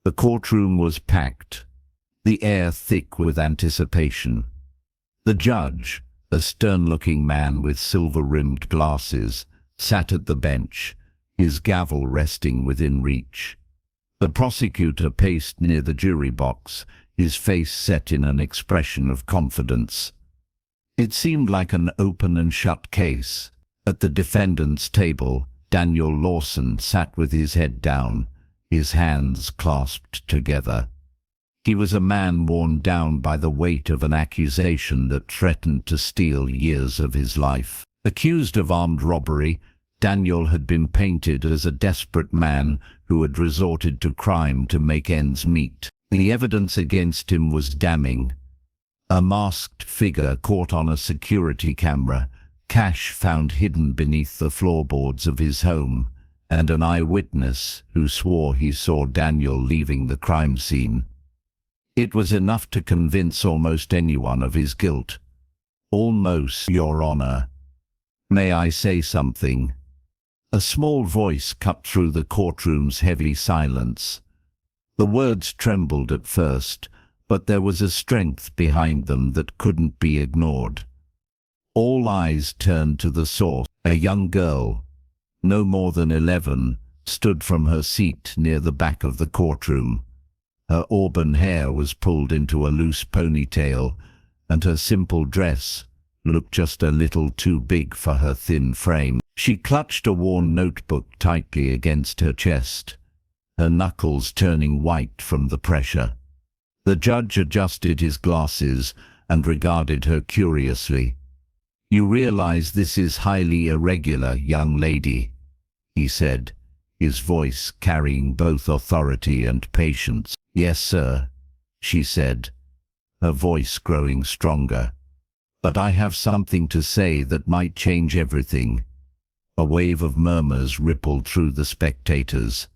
The courtroom was packed, the air thick with anticipation. The judge, a stern-looking man with silver-rimmed glasses, sat at the bench, his gavel resting within reach. The prosecutor paced near the jury box, his face set in an expression of confidence. It seemed like an open and shut case. At the defendant's table, Daniel Lawson sat with his head down, his hands clasped together. He was a man worn down by the weight of an accusation that threatened to steal years of his life. Accused of armed robbery, Daniel had been painted as a desperate man who had resorted to crime to make ends meet. The evidence against him was damning. A masked figure caught on a security camera, cash found hidden beneath the floorboards of his home, and an eyewitness who swore he saw Daniel leaving the crime scene. It was enough to convince almost anyone of his guilt. "Almost, Your Honor. May I say something?" A small voice cut through the courtroom's heavy silence. The words trembled at first, but there was a strength behind them that couldn't be ignored. All eyes turned to the source. A young girl, no more than 11, stood from her seat near the back of the courtroom. Her auburn hair was pulled into a loose ponytail, and her simple dress looked just a little too big for her thin frame. She clutched a worn notebook tightly against her chest, her knuckles turning white from the pressure. The judge adjusted his glasses and regarded her curiously. "You realize this is highly irregular, young lady," he said, his voice carrying both authority and patience. "Yes, sir," she said, her voice growing stronger. "But I have something to say that might change everything." A wave of murmurs rippled through the spectators.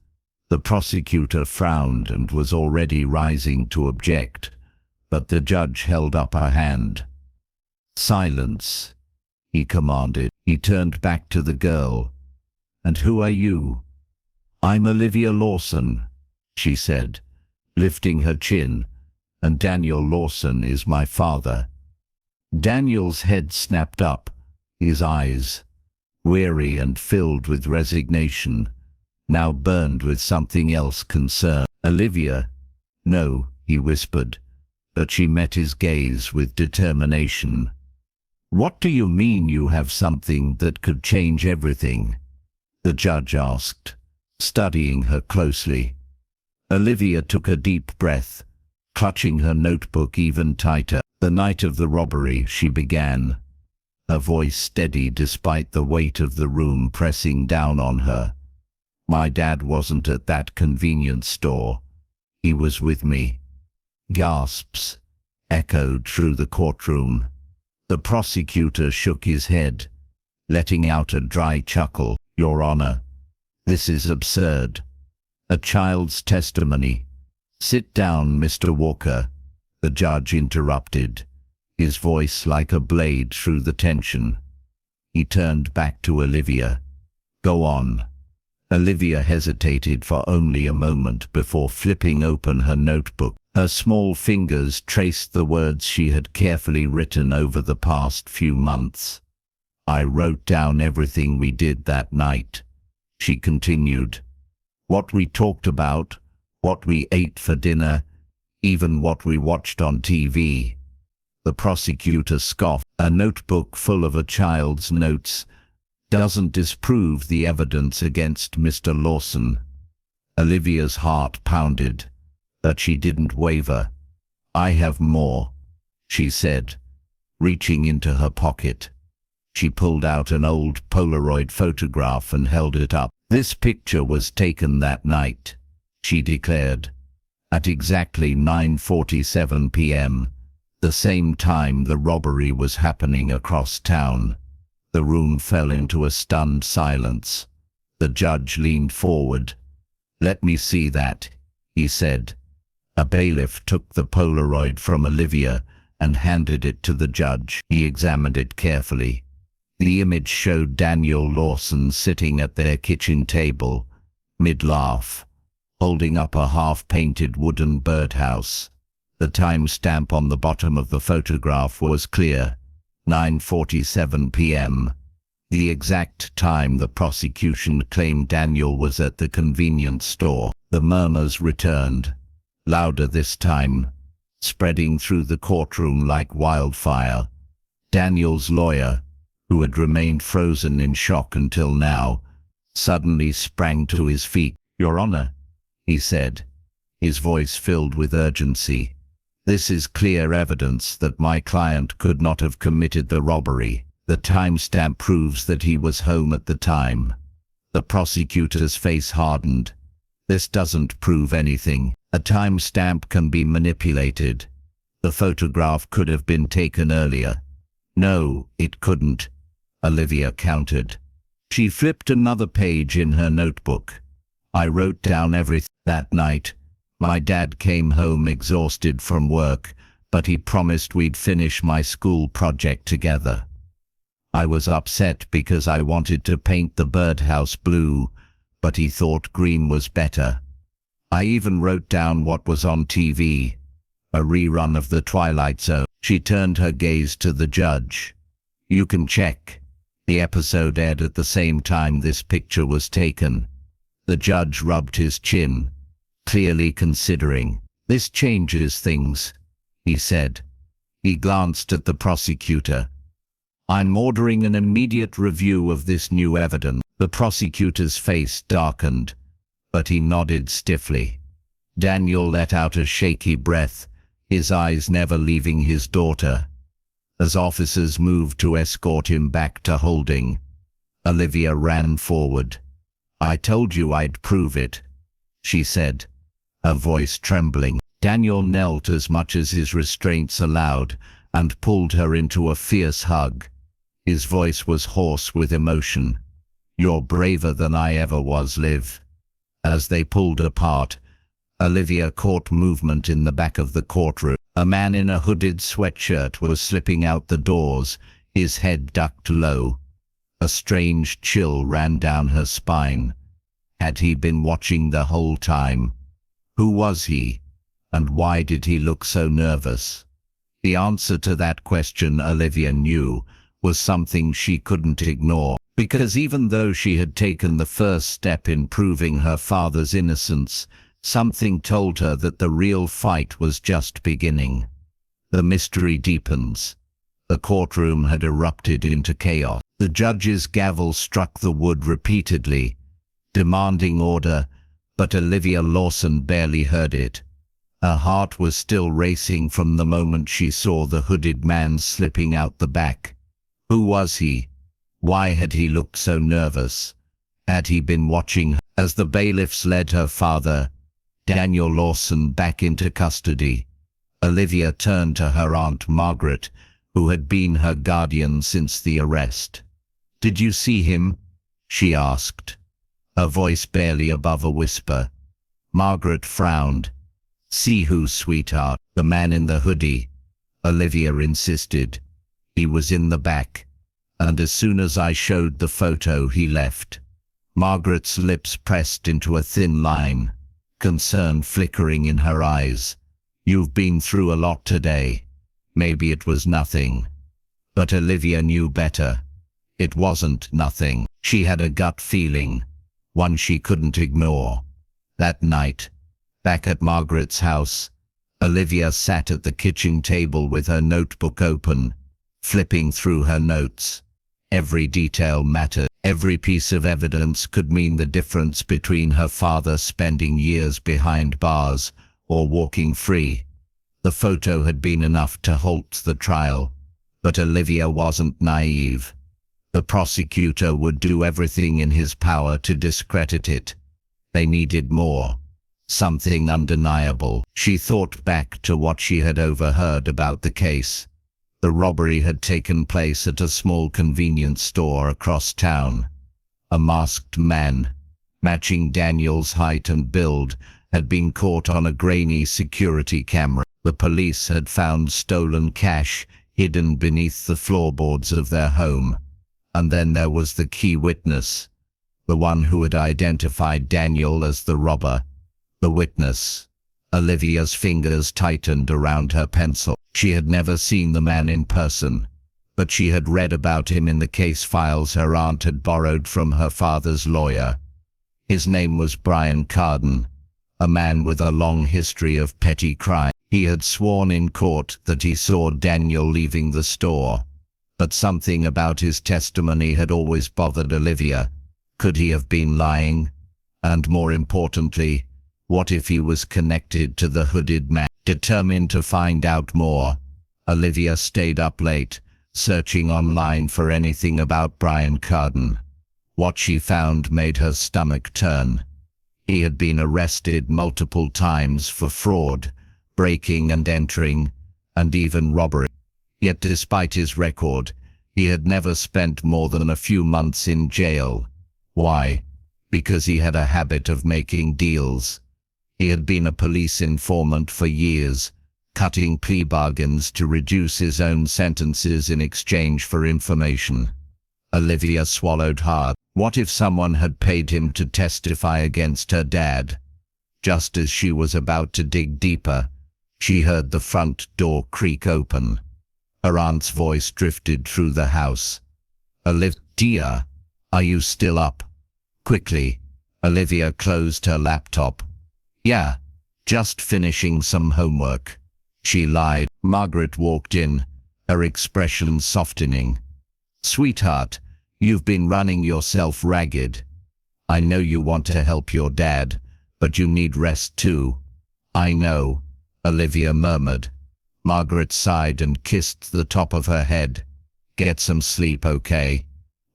The prosecutor frowned and was already rising to object, but the judge held up a hand. "Silence," he commanded. He turned back to the girl. "And who are you?" "I'm Olivia Lawson," she said, lifting her chin, "and Daniel Lawson is my father." Daniel's head snapped up, his eyes, weary and filled with resignation, now burned with something else concerned. "Olivia?" "No," he whispered, but she met his gaze with determination. "What do you mean you have something that could change everything?" the judge asked, studying her closely. Olivia took a deep breath, clutching her notebook even tighter. "The night of the robbery," she began, her voice steady despite the weight of the room pressing down on her. "My dad wasn't at that convenience store. He was with me." Gasps echoed through the courtroom. The prosecutor shook his head, letting out a dry chuckle. "Your Honor, this is absurd. A child's testimony." "Sit down, Mr. Walker," the judge interrupted, his voice like a blade through the tension. He turned back to Olivia. "Go on." Olivia hesitated for only a moment before flipping open her notebook. Her small fingers traced the words she had carefully written over the past few months. "I wrote down everything we did that night," she continued. "What we talked about, what we ate for dinner, even what we watched on TV." The prosecutor scoffed. "A notebook full of a child's notes doesn't disprove the evidence against Mr. Lawson." Olivia's heart pounded, but she didn't waver. "I have more," she said, reaching into her pocket. She pulled out an old Polaroid photograph and held it up. "This picture was taken that night," she declared, "at exactly 9:47 p.m., the same time the robbery was happening across town." The room fell into a stunned silence. The judge leaned forward. "Let me see that," he said. A bailiff took the Polaroid from Olivia and handed it to the judge. He examined it carefully. The image showed Daniel Lawson sitting at their kitchen table, mid-laugh, holding up a half-painted wooden birdhouse. The timestamp on the bottom of the photograph was clear: 9:47 p.m. The exact time the prosecution claimed Daniel was at the convenience store. The murmurs returned, louder this time, spreading through the courtroom like wildfire. Daniel's lawyer, who had remained frozen in shock until now, suddenly sprang to his feet. "Your Honor," he said, his voice filled with urgency, "this is clear evidence that my client could not have committed the robbery. The timestamp proves that he was home at the time." The prosecutor's face hardened. "This doesn't prove anything. A timestamp can be manipulated. The photograph could have been taken earlier." "No, it couldn't," Olivia countered. She flipped another page in her notebook. "I wrote down everything. That night, my dad came home exhausted from work, but he promised we'd finish my school project together. I was upset because I wanted to paint the birdhouse blue, but he thought green was better. I even wrote down what was on TV, a rerun of The Twilight Zone." She turned her gaze to the judge. "You can check. The episode aired at the same time this picture was taken." The judge rubbed his chin, clearly considering. "This changes things," he said. He glanced at the prosecutor. "I'm ordering an immediate review of this new evidence." The prosecutor's face darkened, but he nodded stiffly. Daniel let out a shaky breath, his eyes never leaving his daughter. As officers moved to escort him back to holding, Olivia ran forward. "I told you I'd prove it," she said, her voice trembling. Daniel knelt as much as his restraints allowed and pulled her into a fierce hug. His voice was hoarse with emotion. "You're braver than I ever was, Liv." As they pulled apart, Olivia caught movement in the back of the courtroom. A man in a hooded sweatshirt was slipping out the doors, his head ducked low. A strange chill ran down her spine. Had he been watching the whole time? Who was he? And why did he look so nervous? The answer to that question, Olivia knew, was something she couldn't ignore, because even though she had taken the first step in proving her father's innocence, something told her that the real fight was just beginning. The mystery deepens. The courtroom had erupted into chaos. The judge's gavel struck the wood repeatedly, demanding order, but Olivia Lawson barely heard it. Her heart was still racing from the moment she saw the hooded man slipping out the back. Who was he? Why had he looked so nervous? Had he been watching her? As the bailiffs led her father, Daniel Lawson, back into custody, Olivia turned to her Aunt Margaret, who had been her guardian since the arrest. "Did you see him?" she asked, her voice barely above a whisper. Margaret frowned. "See who, sweetheart?" "The man in the hoodie," Olivia insisted. "He was in the back, and as soon as I showed the photo, he left." Margaret's lips pressed into a thin line, concern flickering in her eyes. "You've been through a lot today. Maybe it was nothing." But Olivia knew better. It wasn't nothing. She had a gut feeling, one she couldn't ignore. That night, back at Margaret's house, Olivia sat at the kitchen table with her notebook open, flipping through her notes. Every detail mattered. Every piece of evidence could mean the difference between her father spending years behind bars or walking free. The photo had been enough to halt the trial, but Olivia wasn't naive. The prosecutor would do everything in his power to discredit it. They needed more. Something undeniable. She thought back to what she had overheard about the case. The robbery had taken place at a small convenience store across town. A masked man, matching Daniel's height and build, had been caught on a grainy security camera. The police had found stolen cash hidden beneath the floorboards of their home. And then there was the key witness, the one who had identified Daniel as the robber. The witness. Olivia's fingers tightened around her pencil. She had never seen the man in person, but she had read about him in the case files her aunt had borrowed from her father's lawyer. His name was Brian Carden, a man with a long history of petty crime. He had sworn in court that he saw Daniel leaving the store, but something about his testimony had always bothered Olivia. Could he have been lying? And more importantly, what if he was connected to the hooded man? Determined to find out more, Olivia stayed up late, searching online for anything about Brian Carden. What she found made her stomach turn. He had been arrested multiple times for fraud, breaking and entering, and even robbery. Yet despite his record, he had never spent more than a few months in jail. Why? Because he had a habit of making deals. He had been a police informant for years, cutting plea bargains to reduce his own sentences in exchange for information. Olivia swallowed hard. What if someone had paid him to testify against her dad? Just as she was about to dig deeper, she heard the front door creak open. Her aunt's voice drifted through the house. "Olivia, are you still up?" Quickly, Olivia closed her laptop. "Yeah, just finishing some homework," she lied. Margaret walked in, her expression softening. "Sweetheart, you've been running yourself ragged. I know you want to help your dad, but you need rest too." "I know," Olivia murmured. Margaret sighed and kissed the top of her head. "Get some sleep, okay?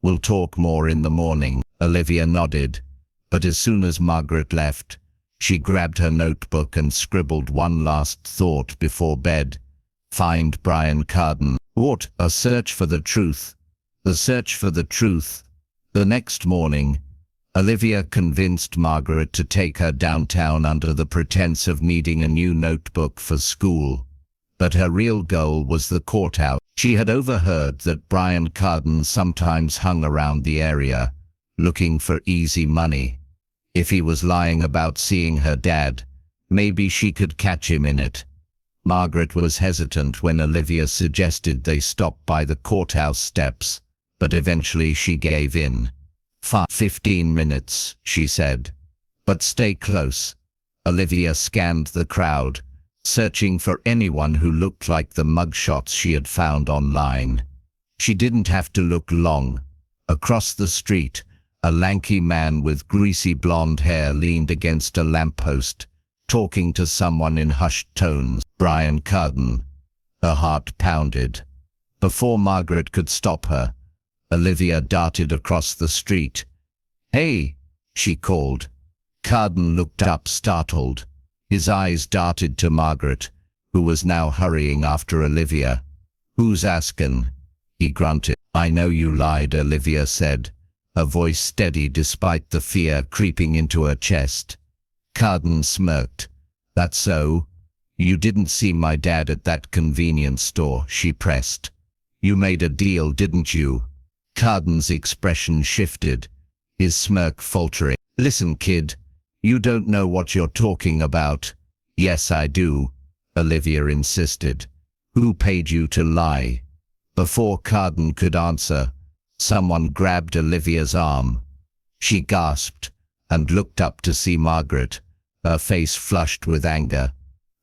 We'll talk more in the morning." Olivia nodded, but as soon as Margaret left, she grabbed her notebook and scribbled one last thought before bed. Find Brian Carden. What? A search for the truth. The search for the truth. The next morning, Olivia convinced Margaret to take her downtown under the pretense of needing a new notebook for school. But her real goal was the courthouse. She had overheard that Brian Carden sometimes hung around the area, looking for easy money. If he was lying about seeing her dad, maybe she could catch him in it. Margaret was hesitant when Olivia suggested they stop by the courthouse steps, but eventually she gave in. 15 minutes, she said. But stay close. Olivia scanned the crowd, searching for anyone who looked like the mugshots she had found online. She didn't have to look long. Across the street, a lanky man with greasy blonde hair leaned against a lamppost, talking to someone in hushed tones. Brian Carden. Her heart pounded. Before Margaret could stop her, Olivia darted across the street. "Hey!" she called. Carden looked up, startled. His eyes darted to Margaret, who was now hurrying after Olivia. "Who's askin'?" he grunted. "I know you lied," Olivia said, her voice steady despite the fear creeping into her chest. Carden smirked. "That's so? You didn't see my dad at that convenience store," she pressed. "You made a deal, didn't you?" Carden's expression shifted, his smirk faltering. "Listen, kid, you don't know what you're talking about." "Yes, I do," Olivia insisted. "Who paid you to lie?" Before Carden could answer, someone grabbed Olivia's arm. She gasped and looked up to see Margaret, her face flushed with anger.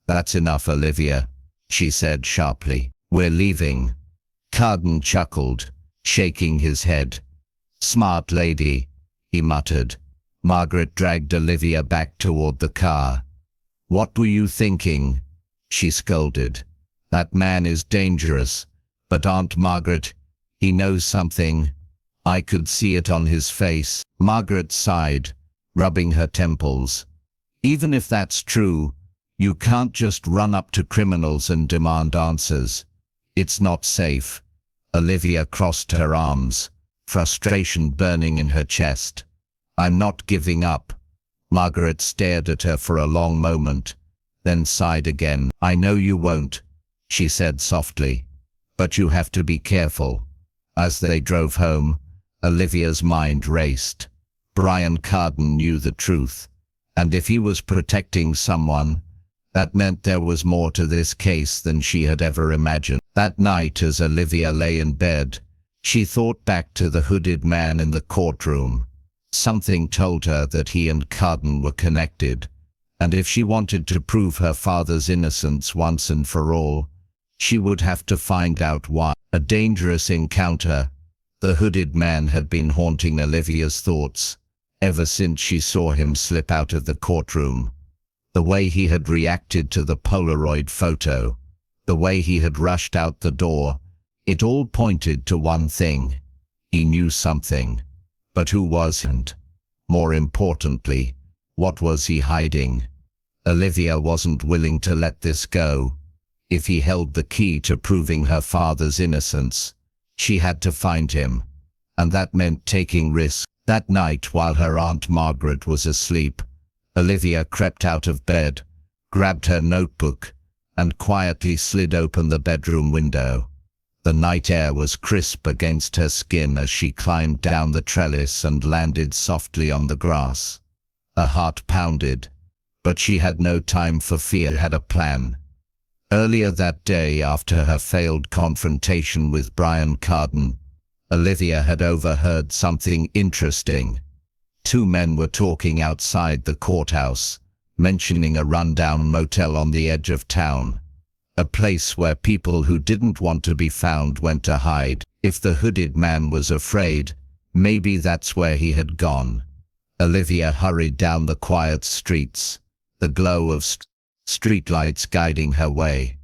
"That's enough, Olivia," she said sharply. "We're leaving." Carden chuckled, shaking his head. "Smart lady," he muttered. Margaret dragged Olivia back toward the car. "What were you thinking?" she scolded. "That man is dangerous, but Aunt Margaret, he knows something. I could see it on his face." Margaret sighed, rubbing her temples. "Even if that's true, you can't just run up to criminals and demand answers. It's not safe." Olivia crossed her arms, frustration burning in her chest. "I'm not giving up." Margaret stared at her for a long moment, then sighed again. "I know you won't," she said softly, "but you have to be careful." As they drove home, Olivia's mind raced. Brian Carden knew the truth, And if he was protecting someone, that meant there was more to this case than she had ever imagined. That night, as Olivia lay in bed, she thought back to the hooded man in the courtroom. Something told her that he and Carden were connected, and if she wanted to prove her father's innocence once and for all, she would have to find out why. A dangerous encounter. The hooded man had been haunting Olivia's thoughts ever since she saw him slip out of the courtroom. The way he had reacted to the Polaroid photo, the way he had rushed out the door, it all pointed to one thing. He knew something. But who was he? And, more importantly, what was he hiding? Olivia wasn't willing to let this go. If he held the key to proving her father's innocence, she had to find him. And that meant taking risks. That night, while her Aunt Margaret was asleep, Olivia crept out of bed, grabbed her notebook, and quietly slid open the bedroom window. The night air was crisp against her skin as she climbed down the trellis and landed softly on the grass. Her heart pounded, but she had no time for fear. She had a plan. Earlier that day, after her failed confrontation with Brian Carden, Olivia had overheard something interesting. Two men were talking outside the courthouse, mentioning a rundown motel on the edge of town. A place where people who didn't want to be found went to hide. If the hooded man was afraid, maybe that's where he had gone. Olivia hurried down the quiet streets, the glow of streetlights guiding her way.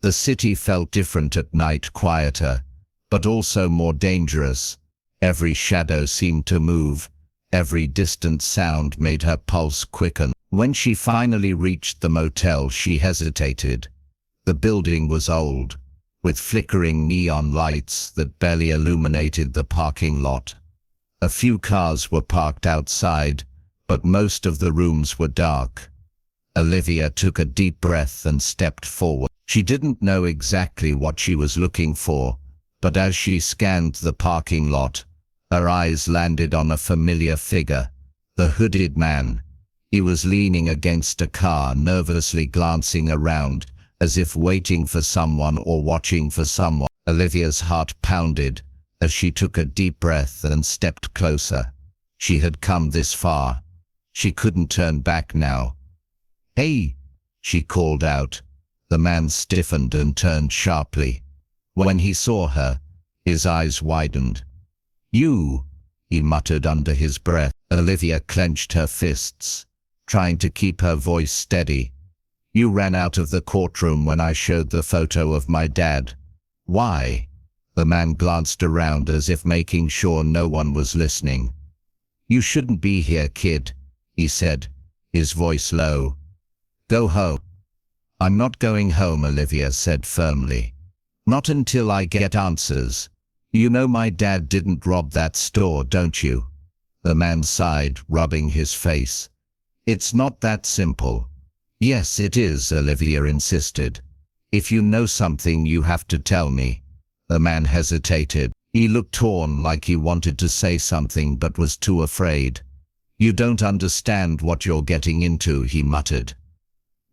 The city felt different at night, quieter, but also more dangerous. Every shadow seemed to move. Every distant sound made her pulse quicken. When she finally reached the motel, she hesitated. The building was old, with flickering neon lights that barely illuminated the parking lot. A few cars were parked outside, but most of the rooms were dark. Olivia took a deep breath and stepped forward. She didn't know exactly what she was looking for, but as she scanned the parking lot, her eyes landed on a familiar figure, the hooded man. He was leaning against a car, nervously glancing around, as if waiting for someone or watching for someone. Olivia's heart pounded as she took a deep breath and stepped closer. She had come this far. She couldn't turn back now. "Hey!" she called out. The man stiffened and turned sharply. When he saw her, his eyes widened. "You!" he muttered under his breath. Olivia clenched her fists, trying to keep her voice steady. "You ran out of the courtroom when I showed the photo of my dad. Why?" The man glanced around as if making sure no one was listening. "You shouldn't be here, kid," he said, his voice low. "Go home." "I'm not going home," Olivia said firmly. "Not until I get answers. You know my dad didn't rob that store, don't you?" The man sighed, rubbing his face. "It's not that simple." "Yes, it is," Olivia insisted. "If you know something, you have to tell me." The man hesitated. He looked torn, like he wanted to say something but was too afraid. "You don't understand what you're getting into," he muttered.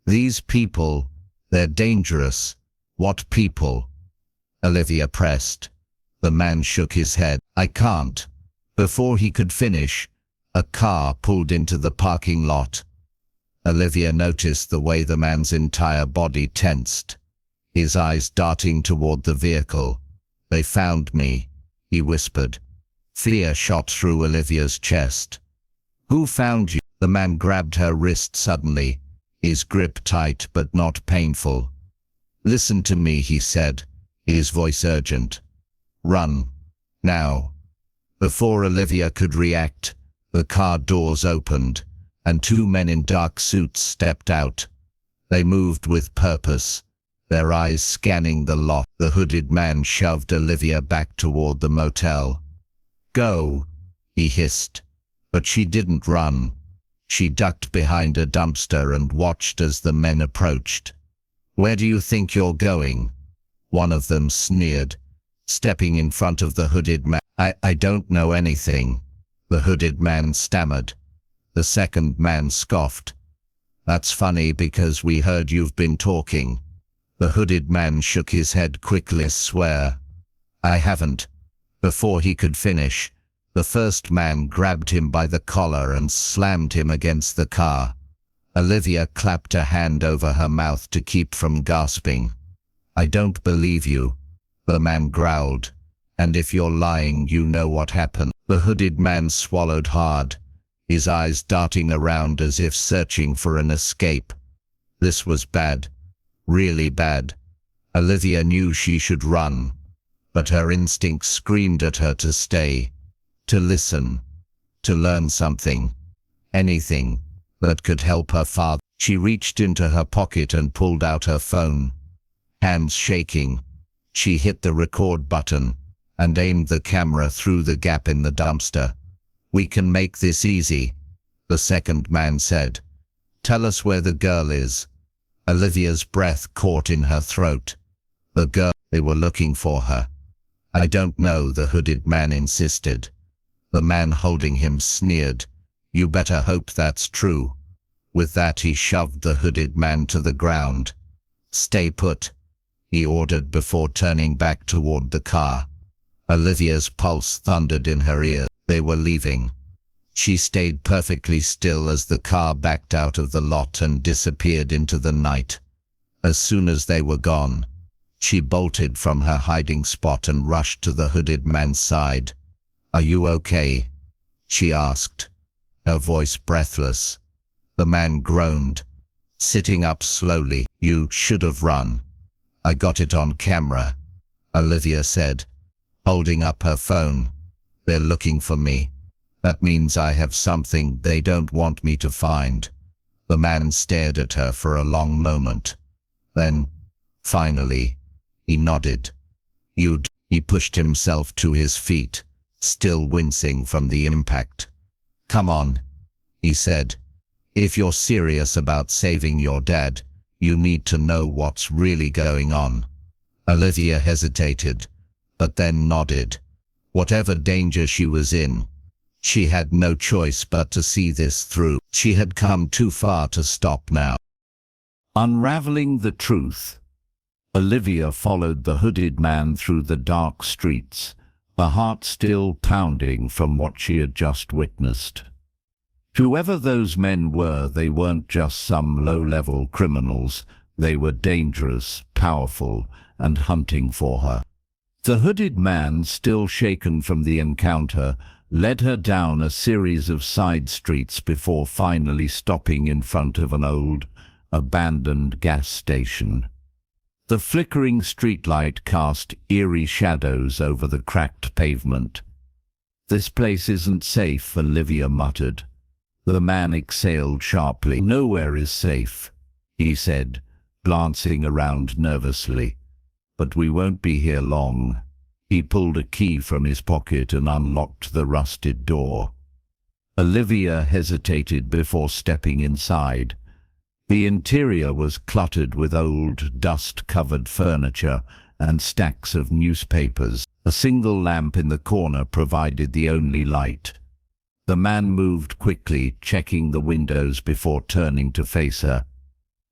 "These people, they're dangerous." "What people?" Olivia pressed. The man shook his head. "I can't." Before he could finish, a car pulled into the parking lot. Olivia noticed the way the man's entire body tensed, his eyes darting toward the vehicle. "They found me," he whispered. Fear shot through Olivia's chest. "Who found you?" The man grabbed her wrist suddenly, his grip tight but not painful. "Listen to me," he said, his voice urgent. "Run. Now." Before Olivia could react, the car doors opened, and two men in dark suits stepped out. They moved with purpose, their eyes scanning the lot. The hooded man shoved Olivia back toward the motel. "Go," he hissed. But she didn't run. She ducked behind a dumpster and watched as the men approached. "Where do you think you're going?" one of them sneered, stepping in front of the hooded man. I don't know anything," the hooded man stammered. The second man scoffed. That's funny because we heard you've been talking. The hooded man shook his head quickly. Swear. I haven't. Before he could finish, the first man grabbed him by the collar and slammed him against the car. Olivia clapped a hand over her mouth to keep from gasping. I don't believe you, the man growled. And if you're lying, you know what happened. The hooded man swallowed hard, his eyes darting around as if searching for an escape. This was bad. Really bad. Olivia knew she should run, but her instinct screamed at her to stay, to listen, to learn something, anything that could help her father. She reached into her pocket and pulled out her phone. Hands shaking, she hit the record button and aimed the camera through the gap in the dumpster. We can make this easy, the second man said. Tell us where the girl is. Olivia's breath caught in her throat. The girl, they were looking for her. I don't know, the hooded man insisted. The man holding him sneered. You better hope that's true. With that he shoved the hooded man to the ground. Stay put, he ordered before turning back toward the car. Olivia's pulse thundered in her ear. They were leaving. She stayed perfectly still as the car backed out of the lot and disappeared into the night. As soon as they were gone, she bolted from her hiding spot and rushed to the hooded man's side. Are you okay? She asked, her voice breathless. The man groaned, sitting up slowly. You should have run. I got it on camera, Olivia said, holding up her phone. They're looking for me. That means I have something they don't want me to find. The man stared at her for a long moment. Then, finally, he nodded. He pushed himself to his feet, still wincing from the impact. Come on, he said. If you're serious about saving your dad, you need to know what's really going on. Olivia hesitated, but then nodded. Whatever danger she was in, she had no choice but to see this through. She had come too far to stop now. Unraveling the truth, Olivia followed the hooded man through the dark streets, her heart still pounding from what she had just witnessed. Whoever those men were, they weren't just some low-level criminals. They were dangerous, powerful, and hunting for her. The hooded man, still shaken from the encounter, led her down a series of side streets before finally stopping in front of an old, abandoned gas station. The flickering streetlight cast eerie shadows over the cracked pavement. This place isn't safe, Olivia muttered. The man exhaled sharply. Nowhere is safe, he said, glancing around nervously. But we won't be here long. He pulled a key from his pocket and unlocked the rusted door. Olivia hesitated before stepping inside. The interior was cluttered with old, dust-covered furniture and stacks of newspapers. A single lamp in the corner provided the only light. The man moved quickly, checking the windows before turning to face her.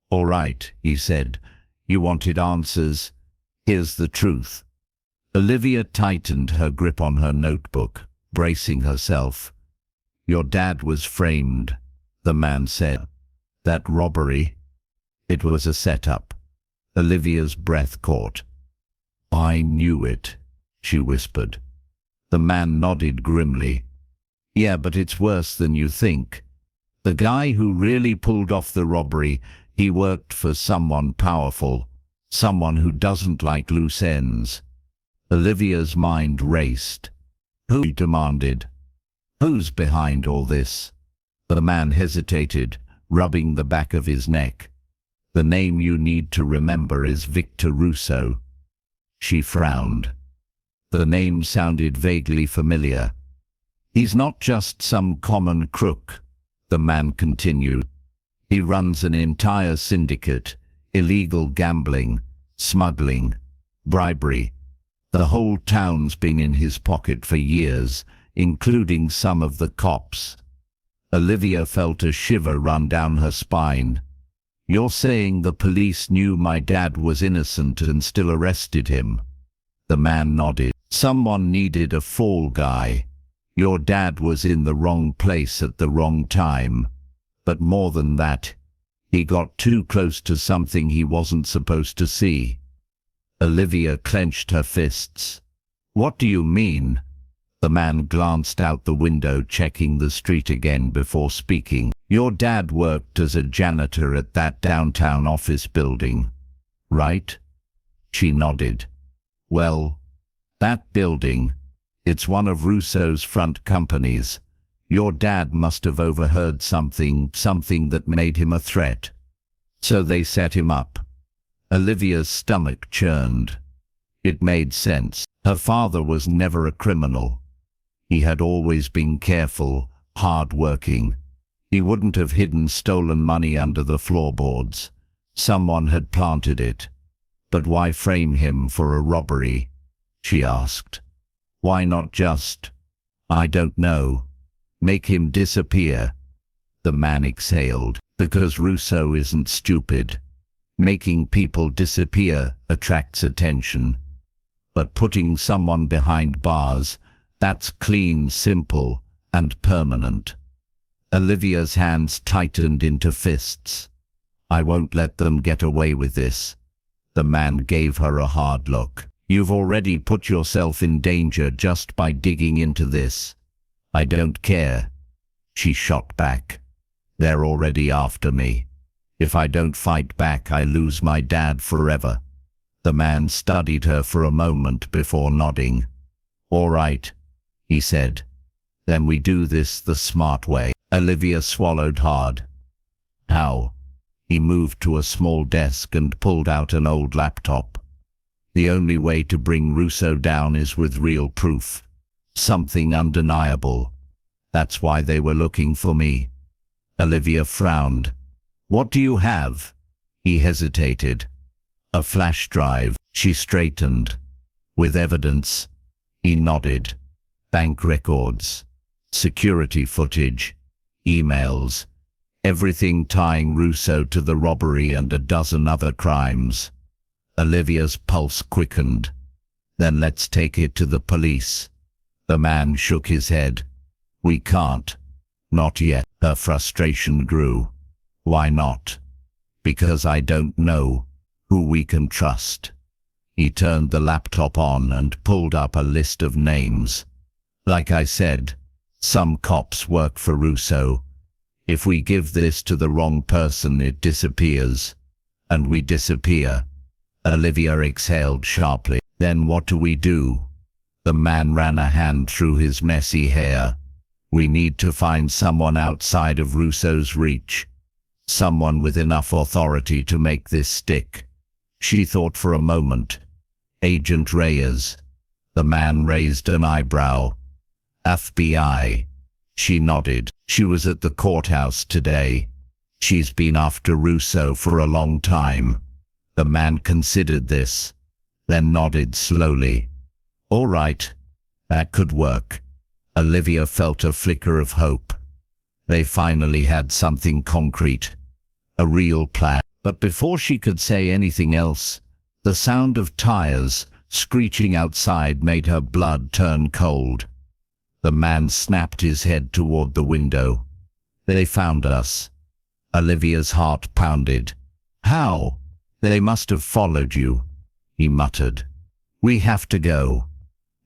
All right, he said. You wanted answers. Here's the truth. Olivia tightened her grip on her notebook, bracing herself. Your dad was framed, the man said. That robbery? It was a setup. Olivia's breath caught. I knew it, she whispered. The man nodded grimly. Yeah, but it's worse than you think. The guy who really pulled off the robbery, he worked for someone powerful, someone who doesn't like loose ends. Olivia's mind raced. Who? He demanded. Who's behind all this? The man hesitated, rubbing the back of his neck. The name you need to remember is Victor Russo. She frowned. The name sounded vaguely familiar. He's not just some common crook, the man continued. He runs an entire syndicate, illegal gambling, smuggling, bribery. The whole town's been in his pocket for years, including some of the cops. Olivia felt a shiver run down her spine. You're saying the police knew my dad was innocent and still arrested him? The man nodded. Someone needed a fall guy. Your dad was in the wrong place at the wrong time. But more than that, he got too close to something he wasn't supposed to see. Olivia clenched her fists. What do you mean? The man glanced out the window, checking the street again before speaking. Your dad worked as a janitor at that downtown office building, right? She nodded. Well, that building, it's one of Russo's front companies. Your dad must have overheard something that made him a threat. So they set him up. Olivia's stomach churned. It made sense. Her father was never a criminal. He had always been careful, hard-working. He wouldn't have hidden stolen money under the floorboards. Someone had planted it. But why frame him for a robbery? She asked. Why not just, I don't know, make him disappear? The man exhaled. Because Russo isn't stupid. Making people disappear attracts attention. But putting someone behind bars, that's clean, simple, and permanent. Olivia's hands tightened into fists. I won't let them get away with this. The man gave her a hard look. You've already put yourself in danger just by digging into this. I don't care. She shot back. They're already after me. If I don't fight back, I lose my dad forever. The man studied her for a moment before nodding. All right, he said. Then we do this the smart way. Olivia swallowed hard. How? He moved to a small desk and pulled out an old laptop. The only way to bring Russo down is with real proof. Something undeniable. That's why they were looking for me. Olivia frowned. What do you have? He hesitated. A flash drive. She straightened. With evidence. He nodded. Bank records. Security footage. Emails. Everything tying Russo to the robbery and a dozen other crimes. Olivia's pulse quickened. Then let's take it to the police. The man shook his head. We can't. Not yet. Her frustration grew. Why not? Because I don't know who we can trust. He turned the laptop on and pulled up a list of names. Like I said, some cops work for Russo. If we give this to the wrong person, it disappears. And we disappear. Olivia exhaled sharply. Then what do we do? The man ran a hand through his messy hair. We need to find someone outside of Russo's reach. Someone with enough authority to make this stick. She thought for a moment. Agent Reyes. The man raised an eyebrow. FBI. She nodded. She was at the courthouse today. She's been after Russo for a long time. The man considered this, then nodded slowly. All right, that could work. Olivia felt a flicker of hope. They finally had something concrete. A real plan. But before she could say anything else, the sound of tires screeching outside made her blood turn cold. The man snapped his head toward the window. They found us. Olivia's heart pounded. How? They must have followed you, he muttered. We have to go.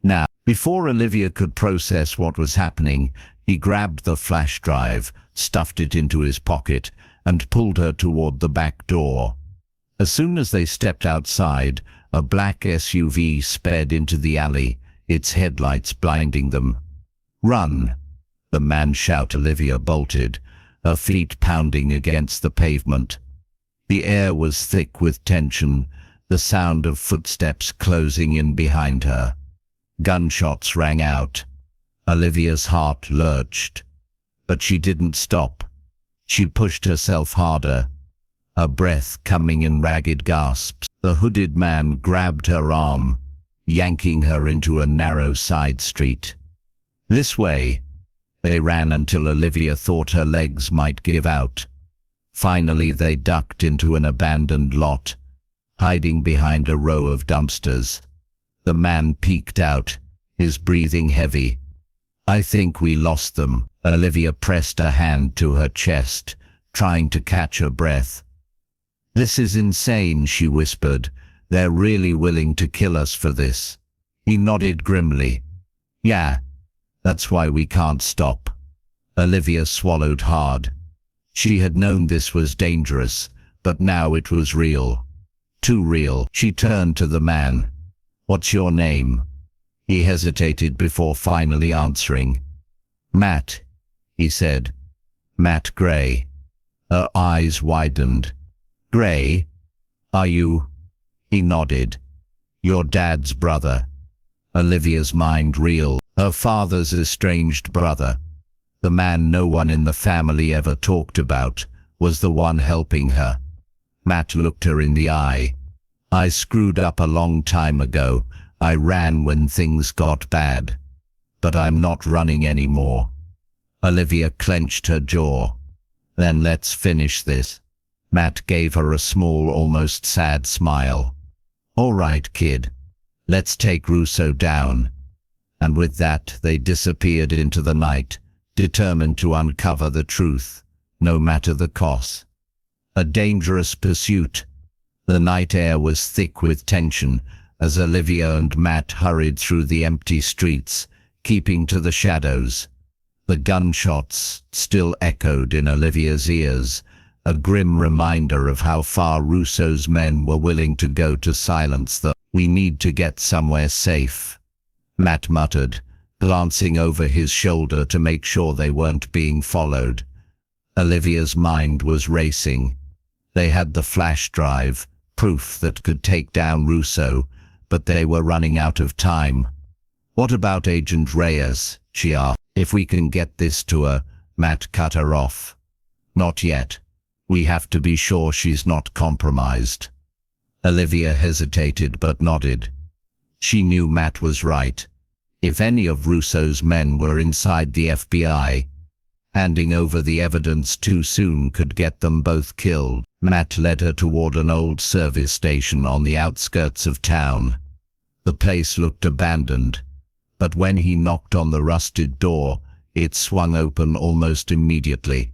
Now. Before Olivia could process what was happening, he grabbed the flash drive, stuffed it into his pocket, and pulled her toward the back door. As soon as they stepped outside, a black SUV sped into the alley, its headlights blinding them. Run! The man shouted. Olivia bolted, her feet pounding against the pavement. The air was thick with tension, the sound of footsteps closing in behind her. Gunshots rang out. Olivia's heart lurched. But she didn't stop. She pushed herself harder, her breath coming in ragged gasps. The hooded man grabbed her arm, yanking her into a narrow side street. This way. They ran until Olivia thought her legs might give out. Finally, they ducked into an abandoned lot, hiding behind a row of dumpsters. The man peeked out, his breathing heavy. "I think we lost them." Olivia pressed a hand to her chest, trying to catch her breath. "This is insane," she whispered. "They're really willing to kill us for this." He nodded grimly. "Yeah, that's why we can't stop." Olivia swallowed hard. She had known this was dangerous, but now it was real. Too real. She turned to the man. "What's your name?" He hesitated before finally answering. "Matt," he said. "Matt Gray." Her eyes widened. "Gray? Are you?" He nodded. "Your dad's brother." Olivia's mind reeled. Her father's estranged brother. The man no one in the family ever talked about was the one helping her. Matt looked her in the eye. "I screwed up a long time ago. I ran when things got bad. But I'm not running anymore." Olivia clenched her jaw. "Then let's finish this." Matt gave her a small, almost sad smile. "All right, kid. Let's take Russo down." And with that, they disappeared into the night, determined to uncover the truth, no matter the cost. A dangerous pursuit. The night air was thick with tension as Olivia and Matt hurried through the empty streets, keeping to the shadows. The gunshots still echoed in Olivia's ears, a grim reminder of how far Russo's men were willing to go to silence the "we need to get somewhere safe," Matt muttered, glancing over his shoulder to make sure they weren't being followed. Olivia's mind was racing. They had the flash drive, proof that could take down Russo, but they were running out of time. "What about Agent Reyes?" she asked. "If we can get this to her," Matt cut her off. "Not yet. We have to be sure she's not compromised." Olivia hesitated but nodded. She knew Matt was right. If any of Russo's men were inside the FBI, handing over the evidence too soon could get them both killed. Matt led her toward an old service station on the outskirts of town. The place looked abandoned, but when he knocked on the rusted door, it swung open almost immediately.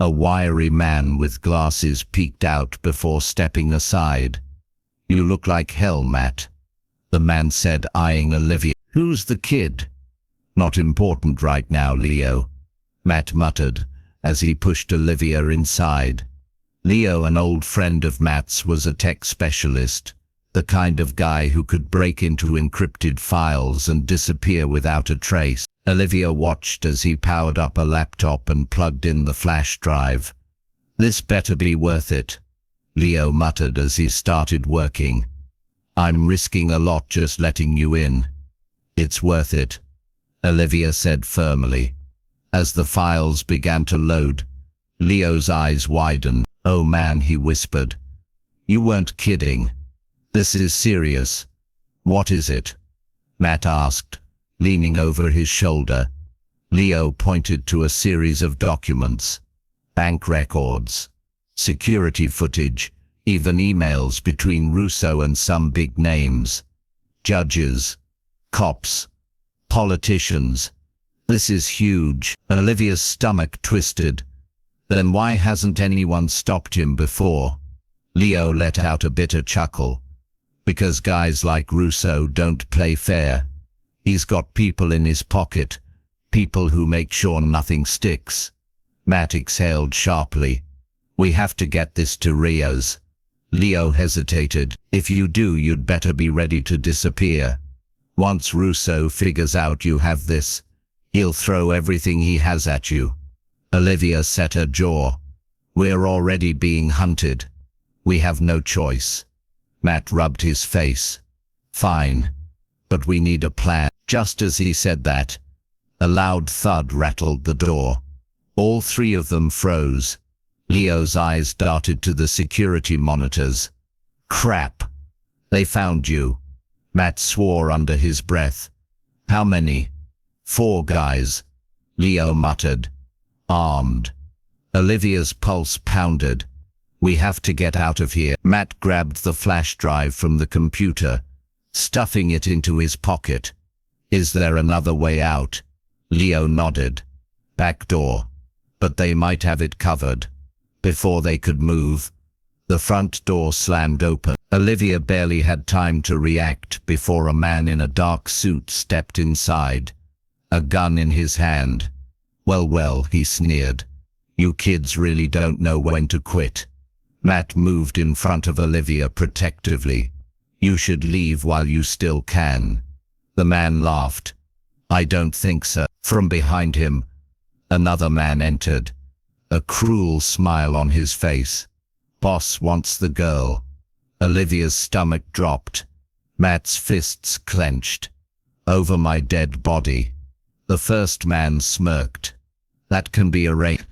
A wiry man with glasses peeked out before stepping aside. "You look like hell, Matt," the man said, eyeing Olivia. "Who's the kid?" "Not important right now, Leo," Matt muttered as he pushed Olivia inside. Leo, an old friend of Matt's, was a tech specialist, the kind of guy who could break into encrypted files and disappear without a trace. Olivia watched as he powered up a laptop and plugged in the flash drive. "This better be worth it," Leo muttered as he started working. "I'm risking a lot just letting you in." "It's worth it," Olivia said firmly. As the files began to load, Leo's eyes widened. "Oh man," he whispered. "You weren't kidding. This is serious." "What is it?" Matt asked, leaning over his shoulder. Leo pointed to a series of documents. Bank records, security footage, even emails between Russo and some big names. Judges, cops, politicians. "This is huge." Olivia's stomach twisted. "Then why hasn't anyone stopped him before?" Leo let out a bitter chuckle. "Because guys like Russo don't play fair. He's got people in his pocket, people who make sure nothing sticks." Matt exhaled sharply. "We have to get this to Reyes." Leo hesitated. "If you do, you'd better be ready to disappear. Once Russo figures out you have this, he'll throw everything he has at you." Olivia set her jaw. "We're already being hunted. We have no choice." Matt rubbed his face. "Fine, but we need a plan." Just as he said that, a loud thud rattled the door. All three of them froze. Leo's eyes darted to the security monitors. "Crap! They found you." Matt swore under his breath. "How many?" "4 guys." Leo muttered. Armed. Olivia's pulse pounded. We have to get out of here. Matt grabbed the flash drive from the computer, stuffing it into his pocket. Is there another way out? Leo nodded. Back door. But they might have it covered. Before they could move, the front door slammed open. Olivia barely had time to react before a man in a dark suit stepped inside, a gun in his hand. Well, he sneered. You kids really don't know when to quit. Matt moved in front of Olivia protectively. You should leave while you still can. The man laughed. I don't think so. From behind him, another man entered, a cruel smile on his face. Boss wants the girl. Olivia's stomach dropped. Matt's fists clenched. Over my dead body. The first man smirked. That can be arranged.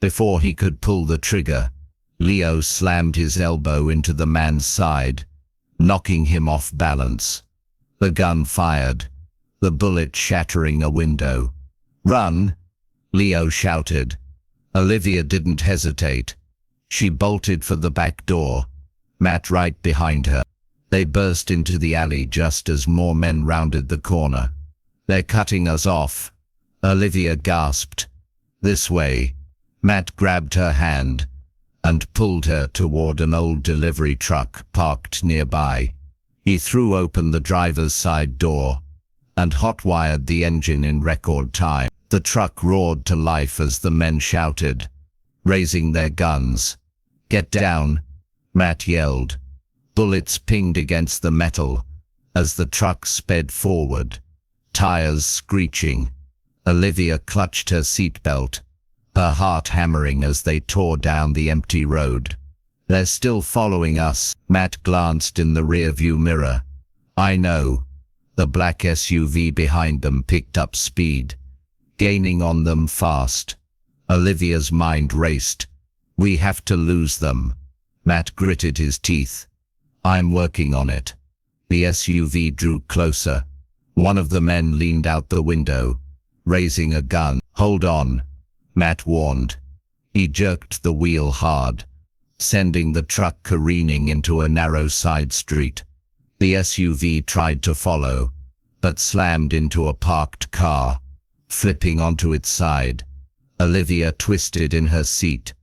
Before he could pull the trigger, Leo slammed his elbow into the man's side, knocking him off balance. The gun fired, the bullet shattering a window. Run! Leo shouted. Olivia didn't hesitate. She bolted for the back door, Matt right behind her. They burst into the alley just as more men rounded the corner. They're cutting us off. Olivia gasped. This way. Matt grabbed her hand and pulled her toward an old delivery truck parked nearby. He threw open the driver's side door and hot-wired the engine in record time. The truck roared to life as the men shouted, raising their guns. Get down, Matt yelled. Bullets pinged against the metal as the truck sped forward, tires screeching. Olivia clutched her seatbelt, her heart hammering as they tore down the empty road. They're still following us. Matt glanced in the rearview mirror. I know. The black SUV behind them picked up speed, gaining on them fast. Olivia's mind raced. We have to lose them. Matt gritted his teeth. I'm working on it. The SUV drew closer. One of the men leaned out the window, raising a gun. Hold on, Matt warned. He jerked the wheel hard, sending the truck careening into a narrow side street. The SUV tried to follow, but slammed into a parked car, flipping onto its side. Olivia twisted in her seat,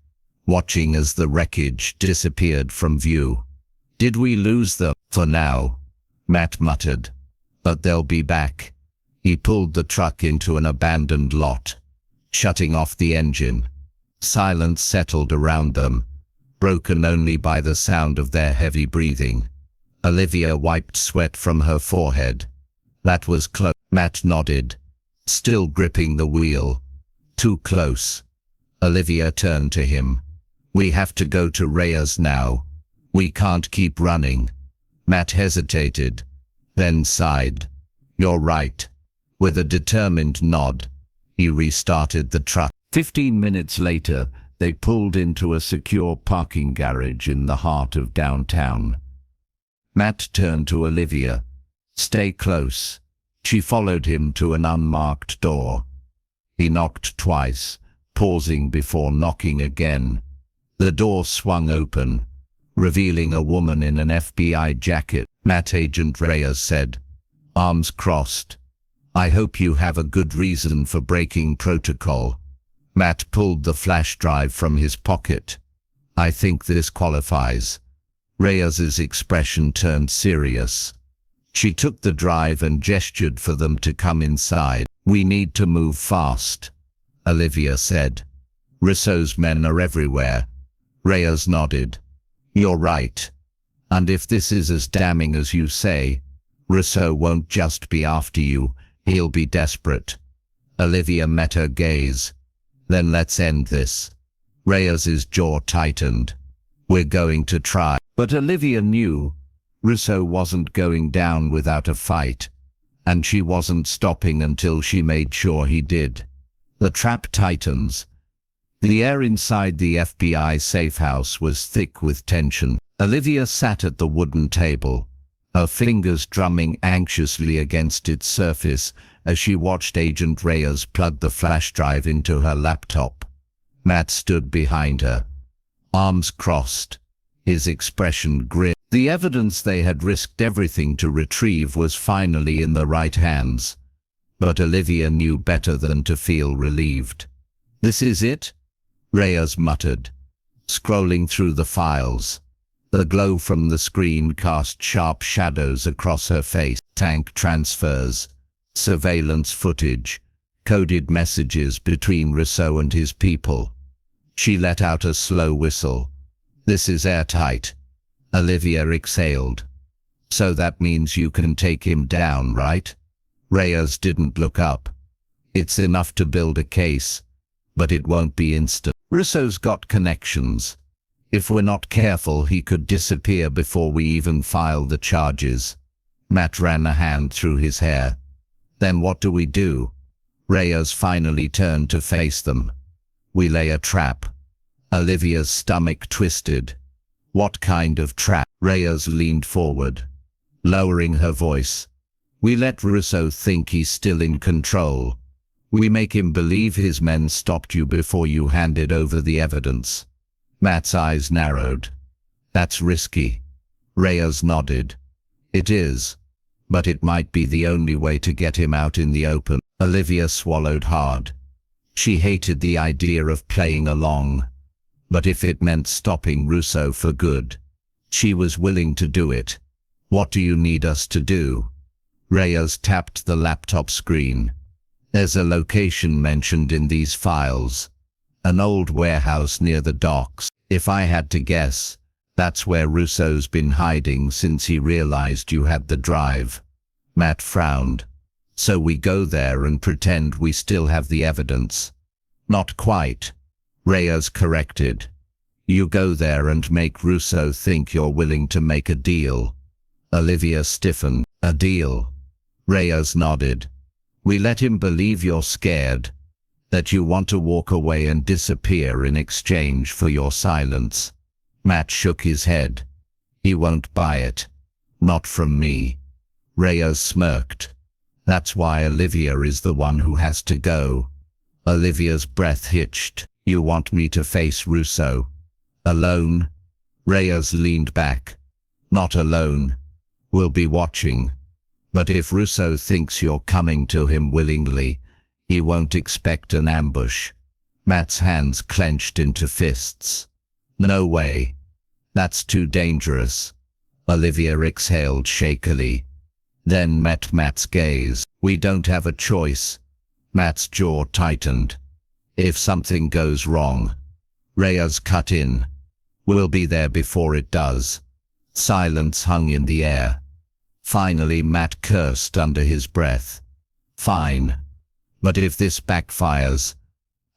watching as the wreckage disappeared from view. Did we lose them? For now, Matt muttered. But they'll be back. He pulled the truck into an abandoned lot, shutting off the engine. Silence settled around them, broken only by the sound of their heavy breathing. Olivia wiped sweat from her forehead. That was close. Matt nodded, still gripping the wheel. Too close. Olivia turned to him. We have to go to Reyes now. We can't keep running. Matt hesitated, then sighed. You're right. With a determined nod, he restarted the truck. 15 minutes later, they pulled into a secure parking garage in the heart of downtown. Matt turned to Olivia. Stay close. She followed him to an unmarked door. He knocked twice, pausing before knocking again. The door swung open, revealing a woman in an FBI jacket. Matt Agent Reyes said, arms crossed. I hope you have a good reason for breaking protocol. Matt pulled the flash drive from his pocket. I think this qualifies. Reyes's expression turned serious. She took the drive and gestured for them to come inside. We need to move fast, Olivia said. Risso's men are everywhere. Reyes nodded. You're right. And if this is as damning as you say, Risso won't just be after you, he'll be desperate. Olivia met her gaze. Then let's end this. Reyes's jaw tightened. We're going to try. But Olivia knew Risso wasn't going down without a fight, and she wasn't stopping until she made sure he did. The trap tightens. The air inside the FBI safe house was thick with tension. Olivia sat at the wooden table, her fingers drumming anxiously against its surface as she watched Agent Reyes plug the flash drive into her laptop. Matt stood behind her, arms crossed, his expression grim. The evidence they had risked everything to retrieve was finally in the right hands, but Olivia knew better than to feel relieved. "This is it?" Reyes muttered, scrolling through the files. The glow from the screen cast sharp shadows across her face. Tank transfers, surveillance footage, coded messages between Rousseau and his people. She let out a slow whistle. "This is airtight." Olivia exhaled. "So that means you can take him down, right?" Reyes didn't look up. "It's enough to build a case, but it won't be instant. Rousseau's got connections. If we're not careful, he could disappear before we even file the charges." Matt ran a hand through his hair. "Then what do we do?" Reyes finally turned to face them. "We lay a trap." Olivia's stomach twisted. "What kind of trap?" Reyes leaned forward, lowering her voice. "We let Rousseau think he's still in control. We make him believe his men stopped you before you handed over the evidence." Matt's eyes narrowed. "That's risky." Reyes nodded. "It is, but it might be the only way to get him out in the open." Olivia swallowed hard. She hated the idea of playing along, but if it meant stopping Rousseau for good, she was willing to do it. "What do you need us to do?" Reyes tapped the laptop screen. "There's a location mentioned in these files. An old warehouse near the docks. If I had to guess, that's where Rousseau's been hiding since he realized you had the drive." Matt frowned. "So we go there and pretend we still have the evidence?" "Not quite," Reyes corrected. "You go there and make Rousseau think you're willing to make a deal." Olivia stiffened. "A deal?" Reyes nodded. "We let him believe you're scared, that you want to walk away and disappear in exchange for your silence." Matt shook his head. "He won't buy it. Not from me." Reyes smirked. "That's why Olivia is the one who has to go." Olivia's breath hitched. "You want me to face Rousseau? Alone?" Reyes leaned back. "Not alone. We'll be watching. But if Rousseau thinks you're coming to him willingly, he won't expect an ambush." Matt's hands clenched into fists. "No way. That's too dangerous." Olivia exhaled shakily, then met Matt's gaze. "We don't have a choice." Matt's jaw tightened. "If something goes wrong," Reyes cut in, "we'll be there before it does." Silence hung in the air. Finally Matt cursed under his breath. "Fine. But if this backfires..."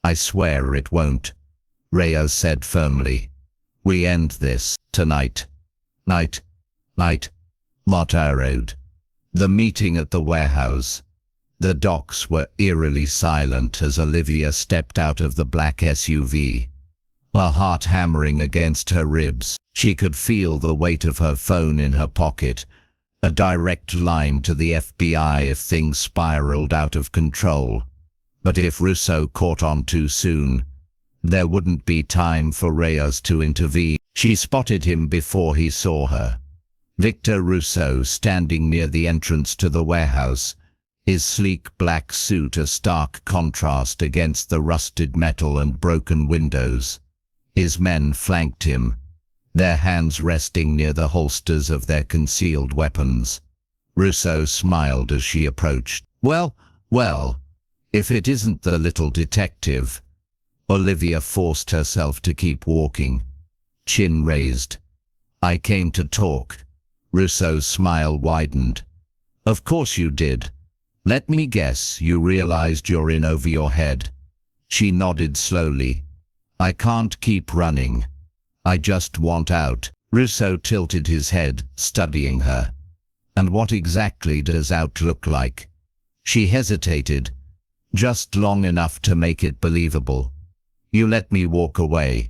"I swear it won't," Reyes said firmly. "We end this tonight." Night. Matt arrowed. The meeting at the warehouse. The docks were eerily silent as Olivia stepped out of the black SUV, her heart hammering against her ribs. She could feel the weight of her phone in her pocket, a direct line to the FBI if things spiraled out of control. But if Rousseau caught on too soon, there wouldn't be time for Reyes to intervene. She spotted him before he saw her. Victor Rousseau standing near the entrance to the warehouse, his sleek black suit a stark contrast against the rusted metal and broken windows. His men flanked him, their hands resting near the holsters of their concealed weapons. Rousseau smiled as she approached. Well, if it isn't the little detective." Olivia forced herself to keep walking, chin raised. "I came to talk." Rousseau's smile widened. "Of course you did. Let me guess, you realized you're in over your head." She nodded slowly. "I can't keep running. I just want out." Rousseau tilted his head, studying her. "And what exactly does out look like?" She hesitated, just long enough to make it believable. "You let me walk away.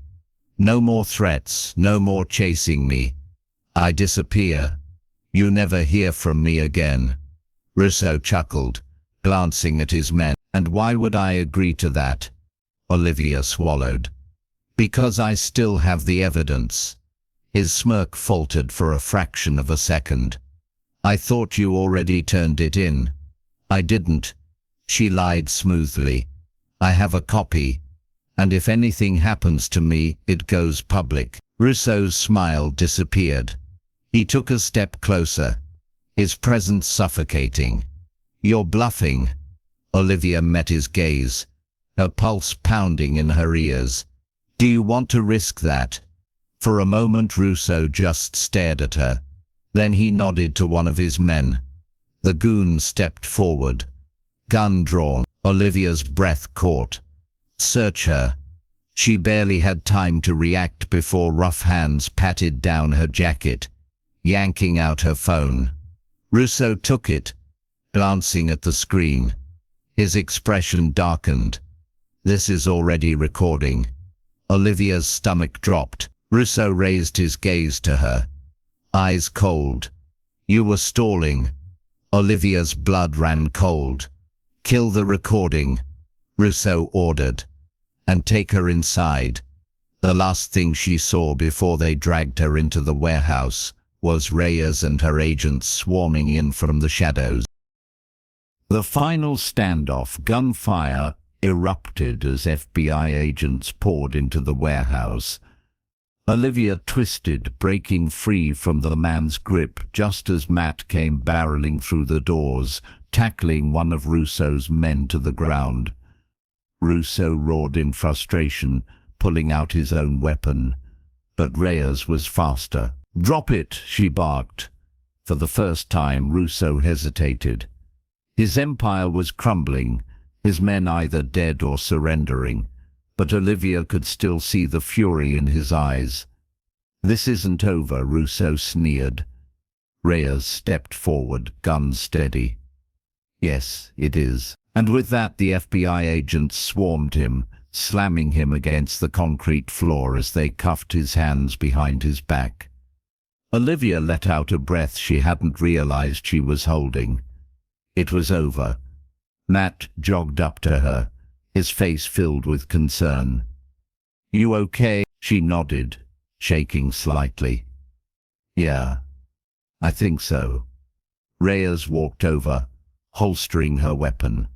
No more threats, no more chasing me. I disappear. You never hear from me again. Russo chuckled, glancing at his men. And why would I agree to that? Olivia swallowed. Because I still have the evidence. His smirk faltered for a fraction of a second. I thought you already turned it in. I didn't. She lied smoothly. I have a copy. And if anything happens to me, it goes public. Russo's smile disappeared. He took a step closer, his presence suffocating. You're bluffing. Olivia met his gaze, her pulse pounding in her ears. Do you want to risk that? For a moment Russo just stared at her. Then he nodded to one of his men. The goon stepped forward, gun drawn. Olivia's breath caught. Search her. She barely had time to react before rough hands patted down her jacket, yanking out her phone. Russo took it, glancing at the screen. His expression darkened. This is already recording. Olivia's stomach dropped. Russo raised his gaze to her, eyes cold. You were stalling. Olivia's blood ran cold. Kill the recording, Russo ordered, and take her inside. The last thing she saw before they dragged her into the warehouse was Reyes and her agents swarming in from the shadows. The final standoff, gunfire, erupted as FBI agents poured into the warehouse. Olivia twisted, breaking free from the man's grip just as Matt came barreling through the doors, tackling one of Russo's men to the ground. Russo roared in frustration, pulling out his own weapon. But Reyes was faster. Drop it, she barked. For the first time, Russo hesitated. His empire was crumbling, his men either dead or surrendering, but Olivia could still see the fury in his eyes. This isn't over, Russo sneered. Reyes stepped forward, gun steady. Yes, it is. And with that the FBI agents swarmed him, slamming him against the concrete floor as they cuffed his hands behind his back. Olivia let out a breath she hadn't realized she was holding. It was over. Matt jogged up to her, his face filled with concern. You okay? She nodded, shaking slightly. Yeah, I think so. Reyes walked over, holstering her weapon.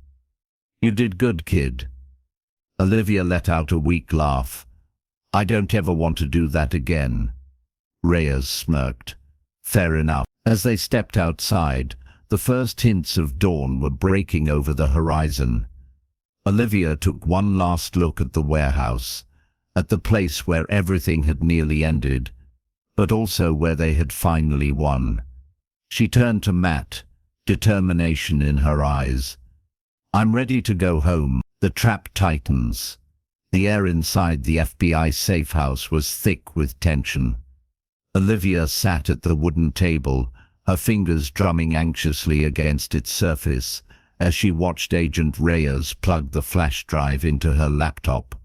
You did good, kid. Olivia let out a weak laugh. I don't ever want to do that again. Reyes smirked. Fair enough. As they stepped outside, the first hints of dawn were breaking over the horizon. Olivia took one last look at the warehouse, at the place where everything had nearly ended, but also where they had finally won. She turned to Matt, determination in her eyes. I'm ready to go home. The trap tightens. The air inside the FBI safe house was thick with tension. Olivia sat at the wooden table, her fingers drumming anxiously against its surface, as she watched Agent Reyes plug the flash drive into her laptop.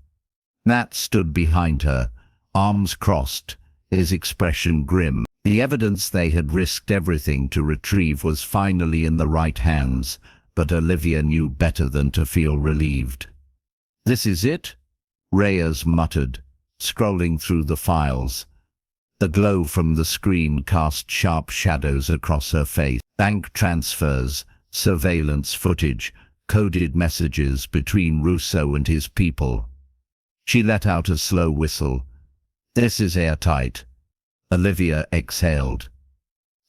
Matt stood behind her, arms crossed, his expression grim. The evidence they had risked everything to retrieve was finally in the right hands, but Olivia knew better than to feel relieved. This is it? Reyes muttered, scrolling through the files. The glow from the screen cast sharp shadows across her face. Bank transfers, surveillance footage, coded messages between Russo and his people. She let out a slow whistle. This is airtight. Olivia exhaled.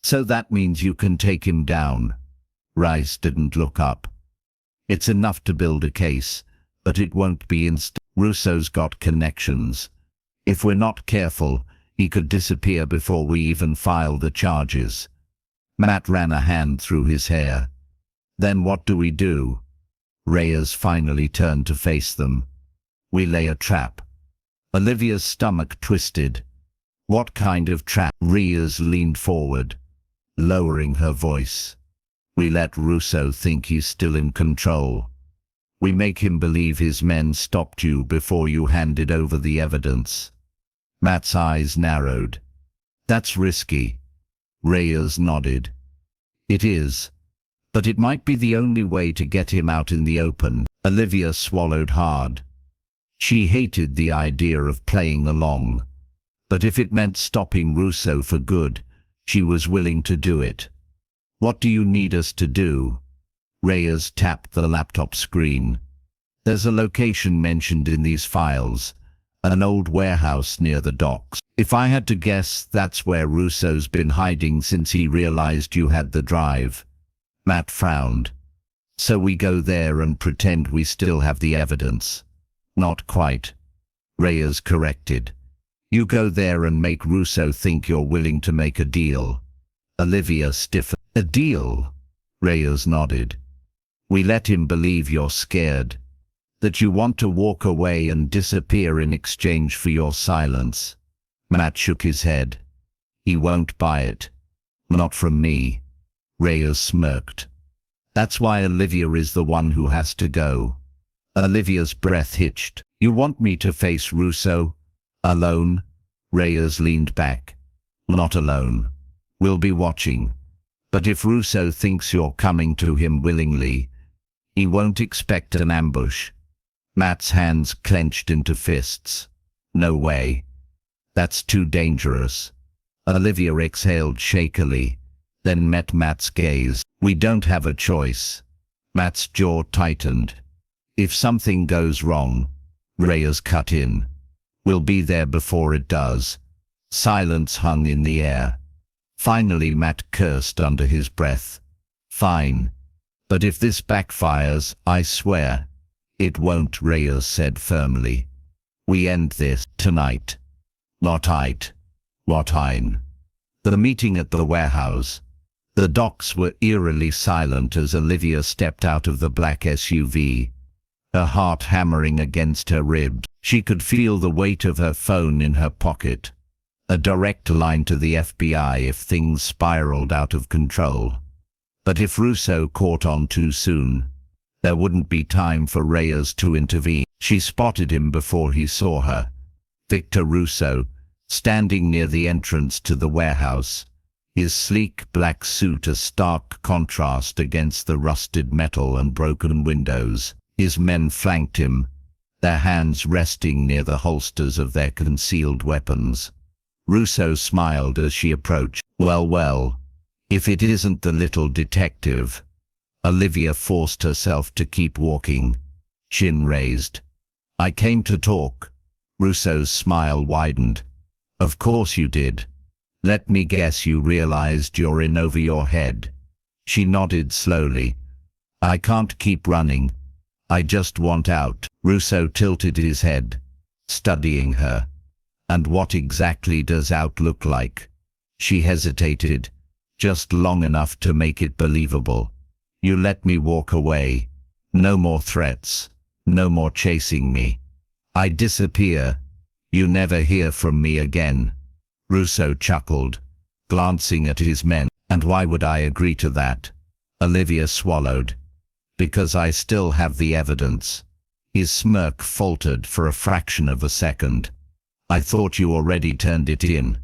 So that means you can take him down. Rice didn't look up. It's enough to build a case, but it won't be instant. Russo's got connections. If we're not careful, he could disappear before we even file the charges. Matt ran a hand through his hair. Then what do we do? Reyes finally turned to face them. We lay a trap. Olivia's stomach twisted. What kind of trap? Reyes leaned forward, lowering her voice. We let Russo think he's still in control. We make him believe his men stopped you before you handed over the evidence. Matt's eyes narrowed. That's risky. Reyes nodded. It is. But it might be the only way to get him out in the open. Olivia swallowed hard. She hated the idea of playing along. But if it meant stopping Russo for good, she was willing to do it. What do you need us to do? Reyes tapped the laptop screen. There's a location mentioned in these files. An old warehouse near the docks. If I had to guess, that's where Russo's been hiding since he realized you had the drive. Matt frowned. So we go there and pretend we still have the evidence. Not quite. Reyes corrected. You go there and make Russo think you're willing to make a deal. Olivia stiffened. A deal? Reyes nodded. We let him believe you're scared. That you want to walk away and disappear in exchange for your silence. Matt shook his head. He won't buy it. Not from me. Reyes smirked. That's why Olivia is the one who has to go. Olivia's breath hitched. You want me to face Russo? Alone? Reyes leaned back. Not alone. We'll be watching. But if Russo thinks you're coming to him willingly, he won't expect an ambush. Matt's hands clenched into fists. No way. That's too dangerous. Olivia exhaled shakily, then met Matt's gaze. We don't have a choice. Matt's jaw tightened. If something goes wrong, Reyes cut in. We'll be there before it does. Silence hung in the air. Finally Matt cursed under his breath. Fine. But if this backfires, I swear. It won't, Reyes said firmly. We end this tonight. Not it. What ein. The meeting at the warehouse. The docks were eerily silent as Olivia stepped out of the black SUV. Her heart hammering against her ribs. She could feel the weight of her phone in her pocket. A direct line to the FBI if things spiraled out of control. But if Russo caught on too soon, there wouldn't be time for Reyes to intervene. She spotted him before he saw her. Victor Russo, standing near the entrance to the warehouse, his sleek black suit a stark contrast against the rusted metal and broken windows. His men flanked him, their hands resting near the holsters of their concealed weapons. Russo smiled as she approached. Well, if it isn't the little detective. Olivia forced herself to keep walking, chin raised. I came to talk. Russo's smile widened. Of course you did. Let me guess you realized you're in over your head. She nodded slowly. I can't keep running. I just want out. Russo tilted his head, studying her. And what exactly does out look like? She hesitated, just long enough to make it believable. You let me walk away. No more threats. No more chasing me. I disappear. You never hear from me again. Russo chuckled, glancing at his men. And why would I agree to that? Olivia swallowed. Because I still have the evidence. His smirk faltered for a fraction of a second. I thought you already turned it in.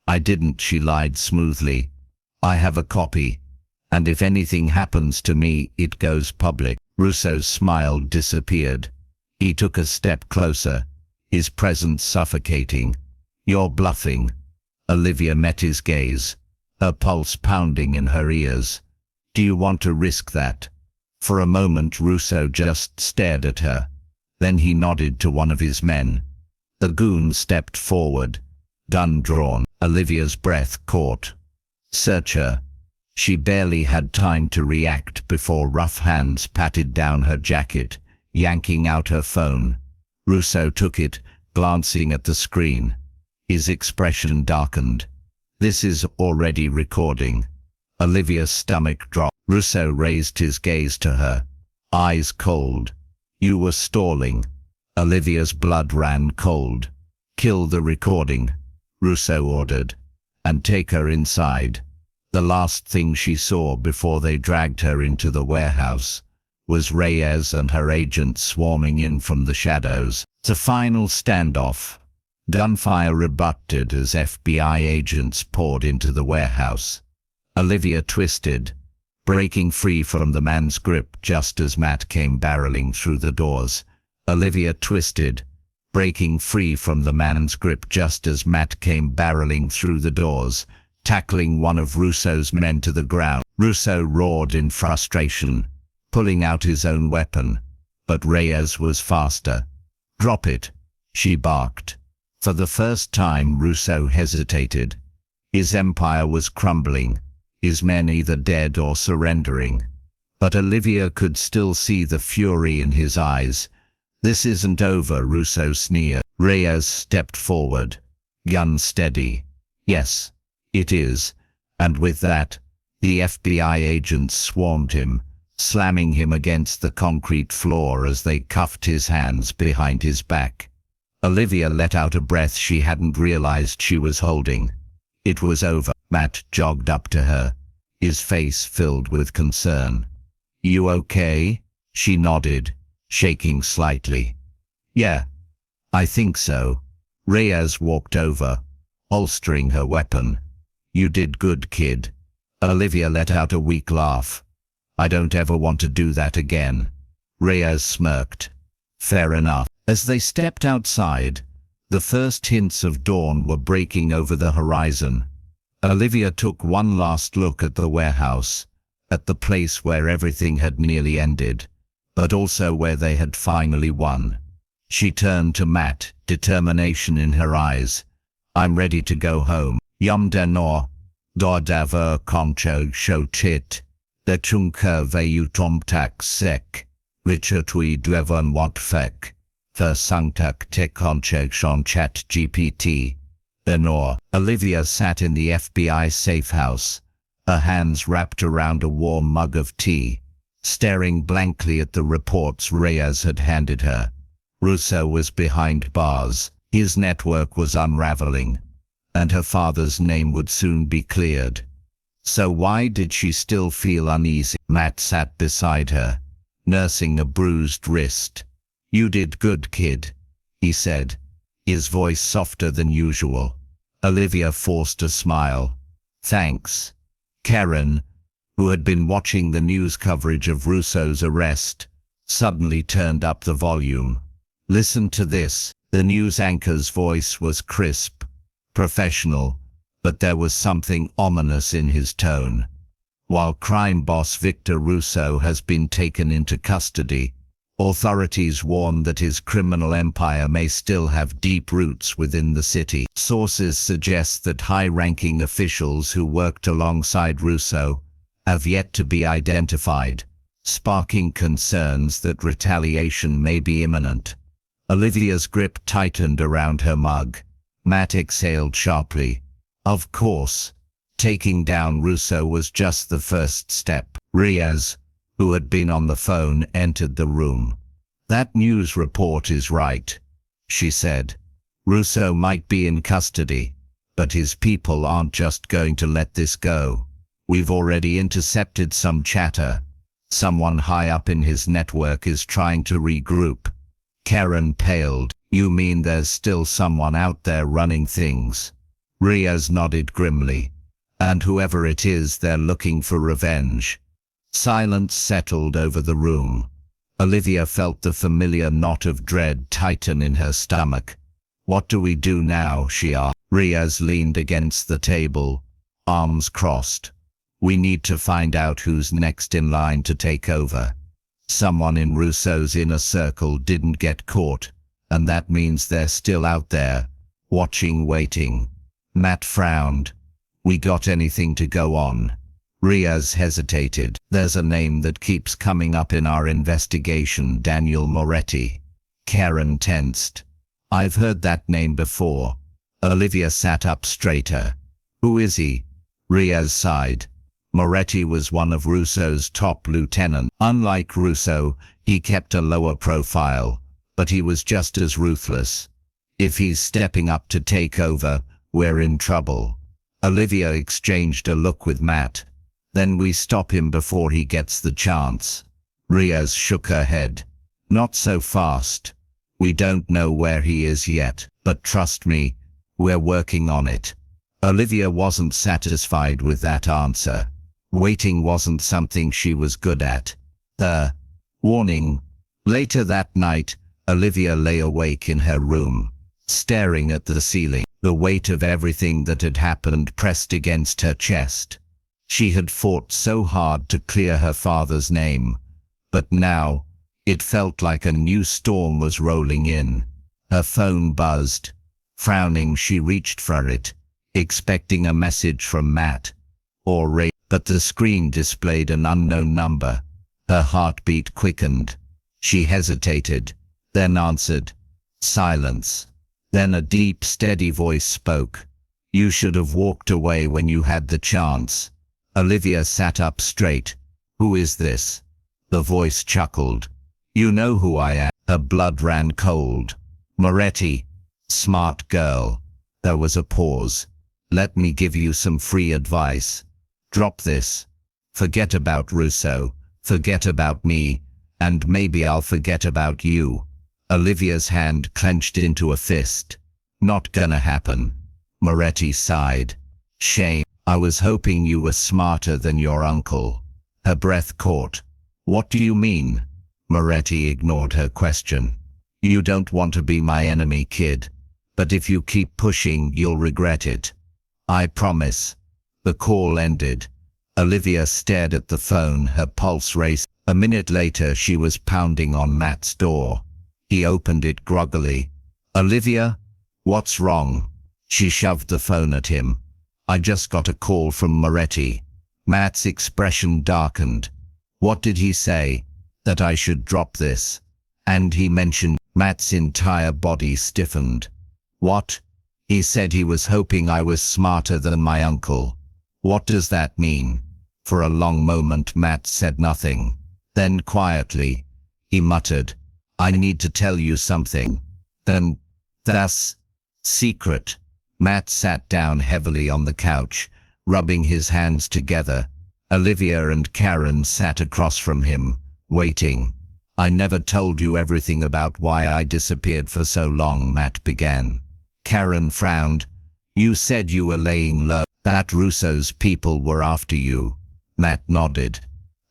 I didn't, she lied smoothly. I have a copy. And if anything happens to me, it goes public. Russo's smile disappeared. He took a step closer, his presence suffocating. You're bluffing. Olivia met his gaze, her pulse pounding in her ears. Do you want to risk that? For a moment Russo just stared at her. Then he nodded to one of his men. The goon stepped forward, gun drawn. Olivia's breath caught. Search her. She barely had time to react before rough hands patted down her jacket, yanking out her phone. Russo took it, glancing at the screen. His expression darkened. This is already recording. Olivia's stomach dropped. Russo raised his gaze to her, eyes cold. You were stalling. Olivia's blood ran cold. Kill the recording, Russo ordered, and take her inside. The last thing she saw before they dragged her into the warehouse was Reyes and her agents swarming in from the shadows. The final standoff. Gunfire erupted as FBI agents poured into the warehouse. Olivia twisted, breaking free from the man's grip just as Matt came barreling through the doors. Olivia twisted, breaking free from the man's grip just as Matt came barreling through the doors, tackling one of Russo's men to the ground. Russo roared in frustration, pulling out his own weapon, but Reyes was faster. "Drop it," she barked. For the first time, Russo hesitated. His empire was crumbling, his men either dead or surrendering. But Olivia could still see the fury in his eyes. "This isn't over," Russo sneered. Reyes stepped forward, gun steady. "Yes, it is." And with that, the FBI agents swarmed him, slamming him against the concrete floor as they cuffed his hands behind his back. Olivia let out a breath she hadn't realized she was holding. It was over. Matt jogged up to her, his face filled with concern. "You okay?" She nodded, shaking slightly. "Yeah, I think so." Reyes walked over, holstering her weapon. "You did good, kid." Olivia let out a weak laugh. "I don't ever want to do that again." Reyes smirked. "Fair enough." As they stepped outside, the first hints of dawn were breaking over the horizon. Olivia took one last look at the warehouse, at the place where everything had nearly ended, but also where they had finally won. She turned to Matt, determination in her eyes. "I'm ready to go home." "Yum denor, dodaver concho shochit, de chunker veyu tomtak sek, richatui dwevan watfek. Versangtak te conchegshon chat GPT. Benor." Olivia sat in the FBI safe house, her hands wrapped around a warm mug of tea, staring blankly at the reports Reyes had handed her. Russo was behind bars, his network was unraveling, and her father's name would soon be cleared. So why did she still feel uneasy? Matt sat beside her, nursing a bruised wrist. "You did good, kid," he said, his voice softer than usual. Olivia forced a smile. "Thanks." Karen, who had been watching the news coverage of Russo's arrest, suddenly turned up the volume. "Listen to this." The news anchor's voice was crisp, professional, but there was something ominous in his tone. "While crime boss Victor Russo has been taken into custody, authorities warn that his criminal empire may still have deep roots within the city. Sources suggest that high-ranking officials who worked alongside Russo have yet to be identified, sparking concerns that retaliation may be imminent. Olivia's grip tightened around her mug. Matt exhaled sharply. Of course, taking down Russo was just the first step. Reyes, who had been on the phone, entered the room. "That news report is right," she said. "Russo might be in custody, but his people aren't just going to let this go. We've already intercepted some chatter. Someone high up in his network is trying to regroup." Karen paled. "You mean there's still someone out there running things?" Reyes nodded grimly. "And whoever it is, they're looking for revenge." Silence settled over the room. Olivia felt the familiar knot of dread tighten in her stomach. "What do we do now?" she asked. Reyes leaned against the table, arms crossed. "We need to find out who's next in line to take over. Someone in Russo's inner circle didn't get caught, and that means they're still out there, watching, waiting." Matt frowned. "We got anything to go on?" Reyes hesitated. "There's a name that keeps coming up in our investigation, Daniel Moretti." Karen tensed. "I've heard that name before." Olivia sat up straighter. "Who is he?" Reyes sighed. "Moretti was one of Russo's top lieutenants. Unlike Russo, he kept a lower profile, but he was just as ruthless. If he's stepping up to take over, we're in trouble." Olivia exchanged a look with Matt. "Then we stop him before he gets the chance." Reyes shook her head. "Not so fast." We don't know where he is yet, but trust me, we're working on it. Olivia wasn't satisfied with that answer. Waiting wasn't something she was good at. Warning. Later that night, Olivia lay awake in her room, staring at the ceiling. The weight of everything that had happened pressed against her chest. She had fought so hard to clear her father's name, but now, it felt like a new storm was rolling in. Her phone buzzed. Frowning, she reached for it, expecting a message from Matt or Ray, but the screen displayed an unknown number. Her heartbeat quickened. She hesitated, then answered. Silence. Then a deep, steady voice spoke. You should have walked away when you had the chance. Olivia sat up straight. Who is this? The voice chuckled. You know who I am. Her blood ran cold. Moretti. Smart girl. There was a pause. Let me give you some free advice. Drop this. Forget about Russo. Forget about me. And maybe I'll forget about you. Olivia's hand clenched into a fist. Not gonna happen. Moretti sighed. Shame. I was hoping you were smarter than your uncle. Her breath caught. What do you mean? Moretti ignored her question. You don't want to be my enemy, kid. But if you keep pushing, you'll regret it. I promise. The call ended. Olivia stared at the phone, her pulse raced. A minute later, she was pounding on Matt's door. He opened it groggily. Olivia? What's wrong? She shoved the phone at him. I just got a call from Moretti. Matt's expression darkened. What did he say? That I should drop this. And he mentioned. Matt's entire body stiffened. What? He said he was hoping I was smarter than my uncle. What does that mean? For a long moment Matt said nothing. Then quietly, he muttered, I need to tell you something. Then, that's secret. Matt sat down heavily on the couch, rubbing his hands together. Olivia and Karen sat across from him, waiting. I never told you everything about why I disappeared for so long, Matt began. Karen frowned. You said you were laying low, that Russo's people were after you. Matt nodded.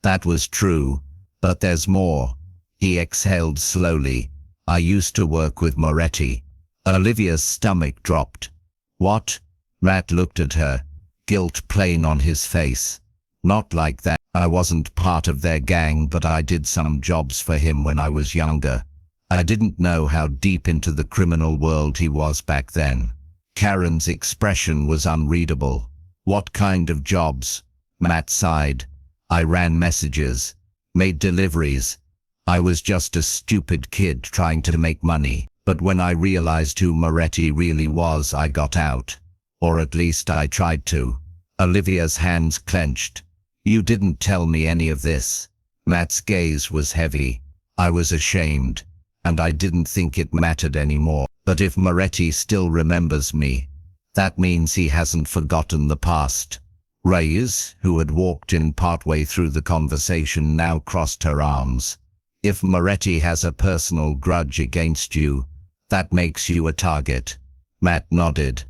That was true, but there's more. He exhaled slowly. I used to work with Moretti. Olivia's stomach dropped. What? Matt looked at her, guilt plain on his face. Not like that. I wasn't part of their gang, but I did some jobs for him when I was younger. I didn't know how deep into the criminal world he was back then. Karen's expression was unreadable. What kind of jobs? Matt sighed. I ran messages, made deliveries. I was just a stupid kid trying to make money. But when I realized who Moretti really was, I got out. Or at least I tried to. Olivia's hands clenched. You didn't tell me any of this. Matt's gaze was heavy. I was ashamed, and I didn't think it mattered anymore. But if Moretti still remembers me, that means he hasn't forgotten the past. Reyes, who had walked in partway through the conversation, now crossed her arms. If Moretti has a personal grudge against you, that makes you a target. Matt nodded.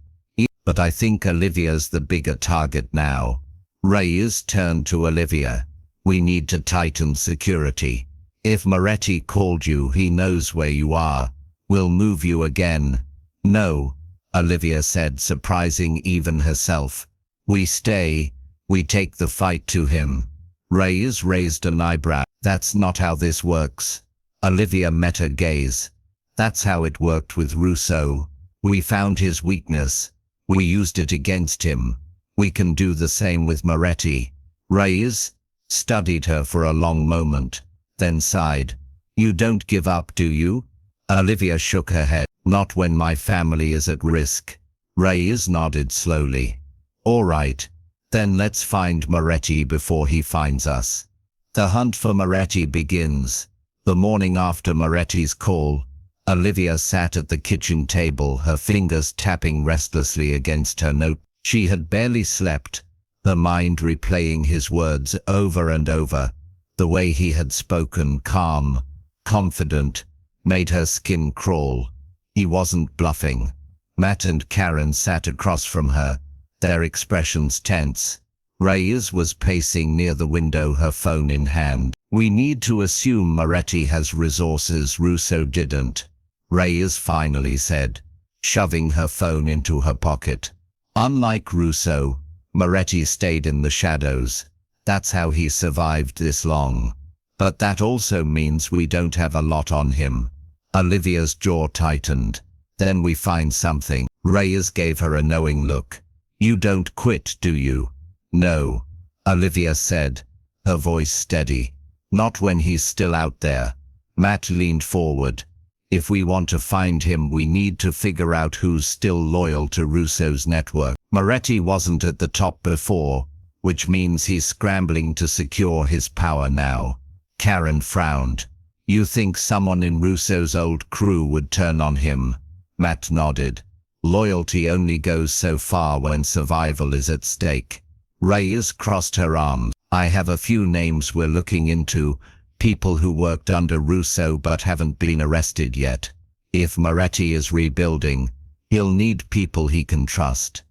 But I think Olivia's the bigger target now. Reyes turned to Olivia. We need to tighten security. If Moretti called you, he knows where you are. We'll move you again. No, Olivia said, surprising even herself. We stay. We take the fight to him. Reyes raised an eyebrow. That's not how this works. Olivia met her gaze. That's how it worked with Russo. We found his weakness. We used it against him. We can do the same with Moretti. Reyes studied her for a long moment, then sighed. You don't give up, do you? Olivia shook her head. Not when my family is at risk. Reyes nodded slowly. All right. Then let's find Moretti before he finds us. The hunt for Moretti begins. The morning after Moretti's call, Olivia sat at the kitchen table, her fingers tapping restlessly against her note. She had barely slept, her mind replaying his words over and over, the way he had spoken, calm, confident, made her skin crawl. He wasn't bluffing. Matt and Karen sat across from her, their expressions tense. Reyes was pacing near the window, her phone in hand. We need to assume Moretti has resources Russo didn't, Reyes finally said, shoving her phone into her pocket. Unlike Russo, Moretti stayed in the shadows. That's how he survived this long. But that also means we don't have a lot on him. Olivia's jaw tightened. Then we find something. Reyes gave her a knowing look. You don't quit, do you? No, Olivia said, her voice steady. Not when he's still out there. Matt leaned forward. If we want to find him, we need to figure out who's still loyal to Russo's network. Moretti wasn't at the top before, which means he's scrambling to secure his power now. Karen frowned. You think someone in Russo's old crew would turn on him? Matt nodded. Loyalty only goes so far when survival is at stake. Reyes crossed her arms. I have a few names we're looking into, people who worked under Russo but haven't been arrested yet. If Moretti is rebuilding, he'll need people he can trust.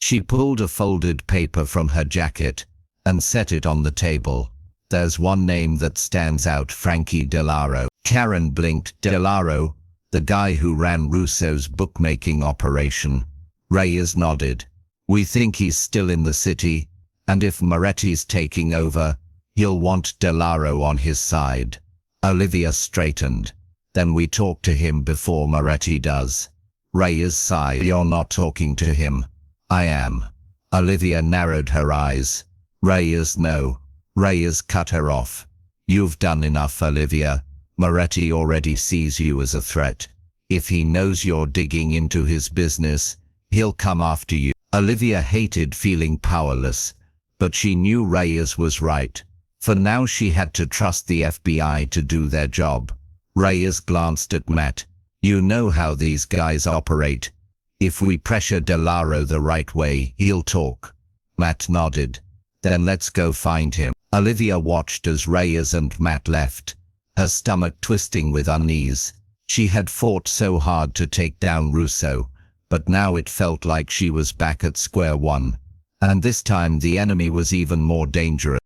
She pulled a folded paper from her jacket and set it on the table. There's one name that stands out, Frankie Delaro. Karen blinked. Delaro, the guy who ran Russo's bookmaking operation. Reyes nodded. We think he's still in the city, and if Moretti's taking over, he'll want Delaro on his side. Olivia straightened. Then we talk to him before Moretti does. Reyes sighed. You're not talking to him. I am. Olivia narrowed her eyes. Reyes, no. Reyes cut her off. You've done enough, Olivia. Moretti already sees you as a threat. If he knows you're digging into his business, he'll come after you. Olivia hated feeling powerless, but she knew Reyes was right. For now she had to trust the FBI to do their job. Reyes glanced at Matt. You know how these guys operate. If we pressure Delaro the right way, he'll talk. Matt nodded. Then let's go find him. Olivia watched as Reyes and Matt left, her stomach twisting with unease. She had fought so hard to take down Russo, but now it felt like she was back at square one. And this time the enemy was even more dangerous.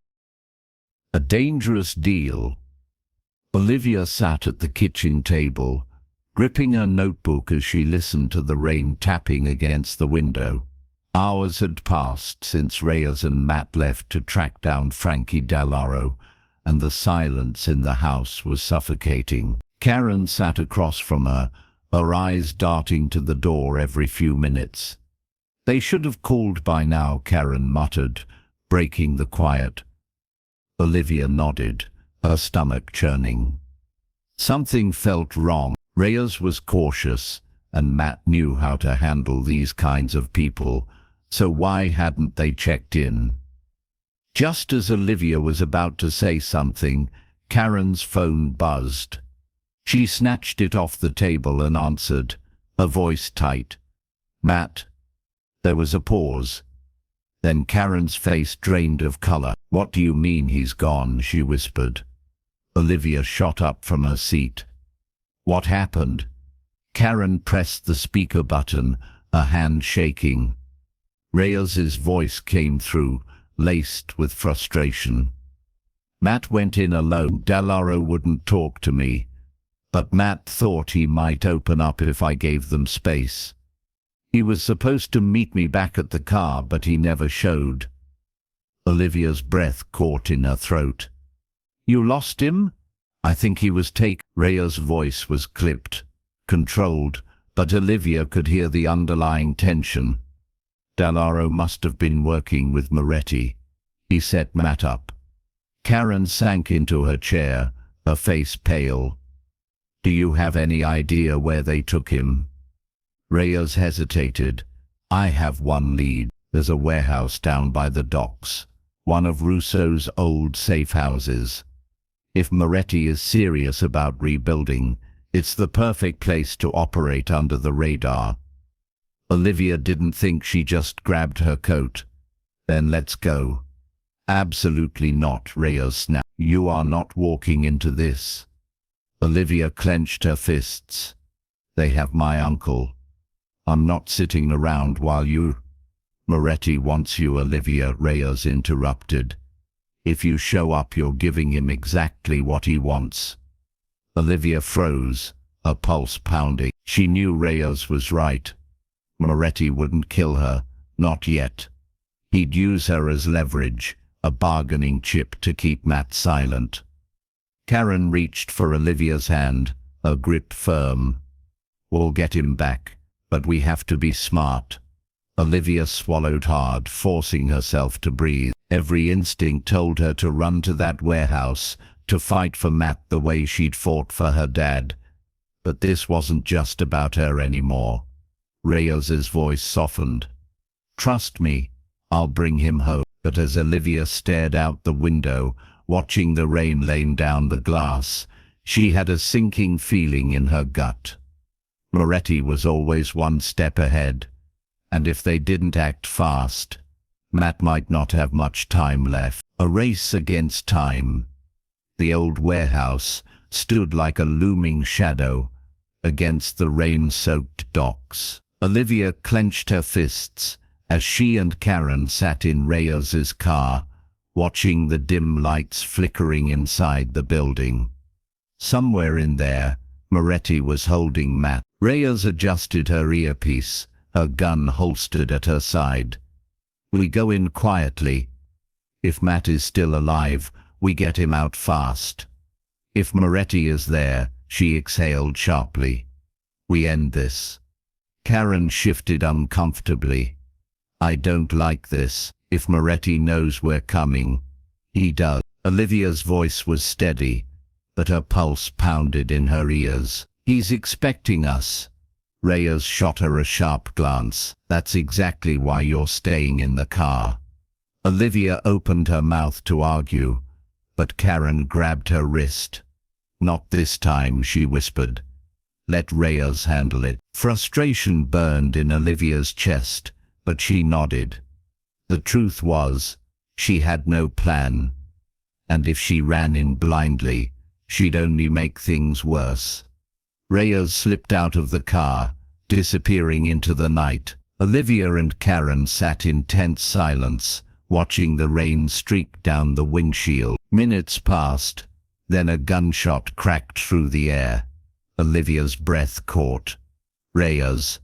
A dangerous deal. Olivia sat at the kitchen table, gripping her notebook as she listened to the rain tapping against the window. Hours had passed since Reyes and Matt left to track down Frankie Delaro, and the silence in the house was suffocating. Karen sat across from her eyes darting to the door every few minutes. They should have called by now, Karen muttered, breaking the quiet. Olivia nodded, her stomach churning. Something felt wrong. Reyes was cautious, and Matt knew how to handle these kinds of people, so why hadn't they checked in? Just as Olivia was about to say something, Karen's phone buzzed. She snatched it off the table and answered, her voice tight. Matt. There was a pause. Then Karen's face drained of color. What do you mean he's gone? She whispered. Olivia shot up from her seat. What happened? Karen pressed the speaker button, her hand shaking. Reyes's voice came through, laced with frustration. Matt went in alone. Delaro wouldn't talk to me, but Matt thought he might open up if I gave them space. He was supposed to meet me back at the car, but he never showed. Olivia's breath caught in her throat. You lost him? I think he was taken. Reyes' voice was clipped, controlled, but Olivia could hear the underlying tension. Delaro must have been working with Moretti. He set Matt up. Karen sank into her chair, her face pale. Do you have any idea where they took him? Reyes hesitated. I have one lead. There's a warehouse down by the docks, one of Russo's old safe houses. If Moretti is serious about rebuilding, it's the perfect place to operate under the radar. Olivia didn't think. She just grabbed her coat. Then let's go. Absolutely not, Reyes snapped. You are not walking into this. Olivia clenched her fists. They have my uncle. I'm not sitting around while you... Moretti wants you, Olivia, Reyes interrupted. If you show up, you're giving him exactly what he wants. Olivia froze, her pulse pounding. She knew Reyes was right. Moretti wouldn't kill her, not yet. He'd use her as leverage, a bargaining chip to keep Matt silent. Karen reached for Olivia's hand, her grip firm. We'll get him back, but we have to be smart. Olivia swallowed hard, forcing herself to breathe. Every instinct told her to run to that warehouse, to fight for Matt the way she'd fought for her dad. But this wasn't just about her anymore. Reyes's voice softened. Trust me, I'll bring him home. But as Olivia stared out the window, watching the rain rain down the glass, she had a sinking feeling in her gut. Moretti was always one step ahead, and if they didn't act fast, Matt might not have much time left. A race against time. The old warehouse stood like a looming shadow against the rain-soaked docks. Olivia clenched her fists as she and Karen sat in Reyes's car, watching the dim lights flickering inside the building. Somewhere in there, Moretti was holding Matt. Reyes adjusted her earpiece, her gun holstered at her side. We go in quietly. If Matt is still alive, we get him out fast. If Moretti is there, she exhaled sharply. We end this. Karen shifted uncomfortably. I don't like this. If Moretti knows we're coming, he does. Olivia's voice was steady, but her pulse pounded in her ears. He's expecting us. Reyes shot her a sharp glance. That's exactly why you're staying in the car. Olivia opened her mouth to argue, but Karen grabbed her wrist. Not this time, she whispered. Let Reyes handle it. Frustration burned in Olivia's chest, but she nodded. The truth was, she had no plan, and if she ran in blindly, she'd only make things worse. Reyes slipped out of the car, disappearing into the night. Olivia and Karen sat in tense silence, watching the rain streak down the windshield. Minutes passed, then a gunshot cracked through the air. Olivia's breath caught. Reyes.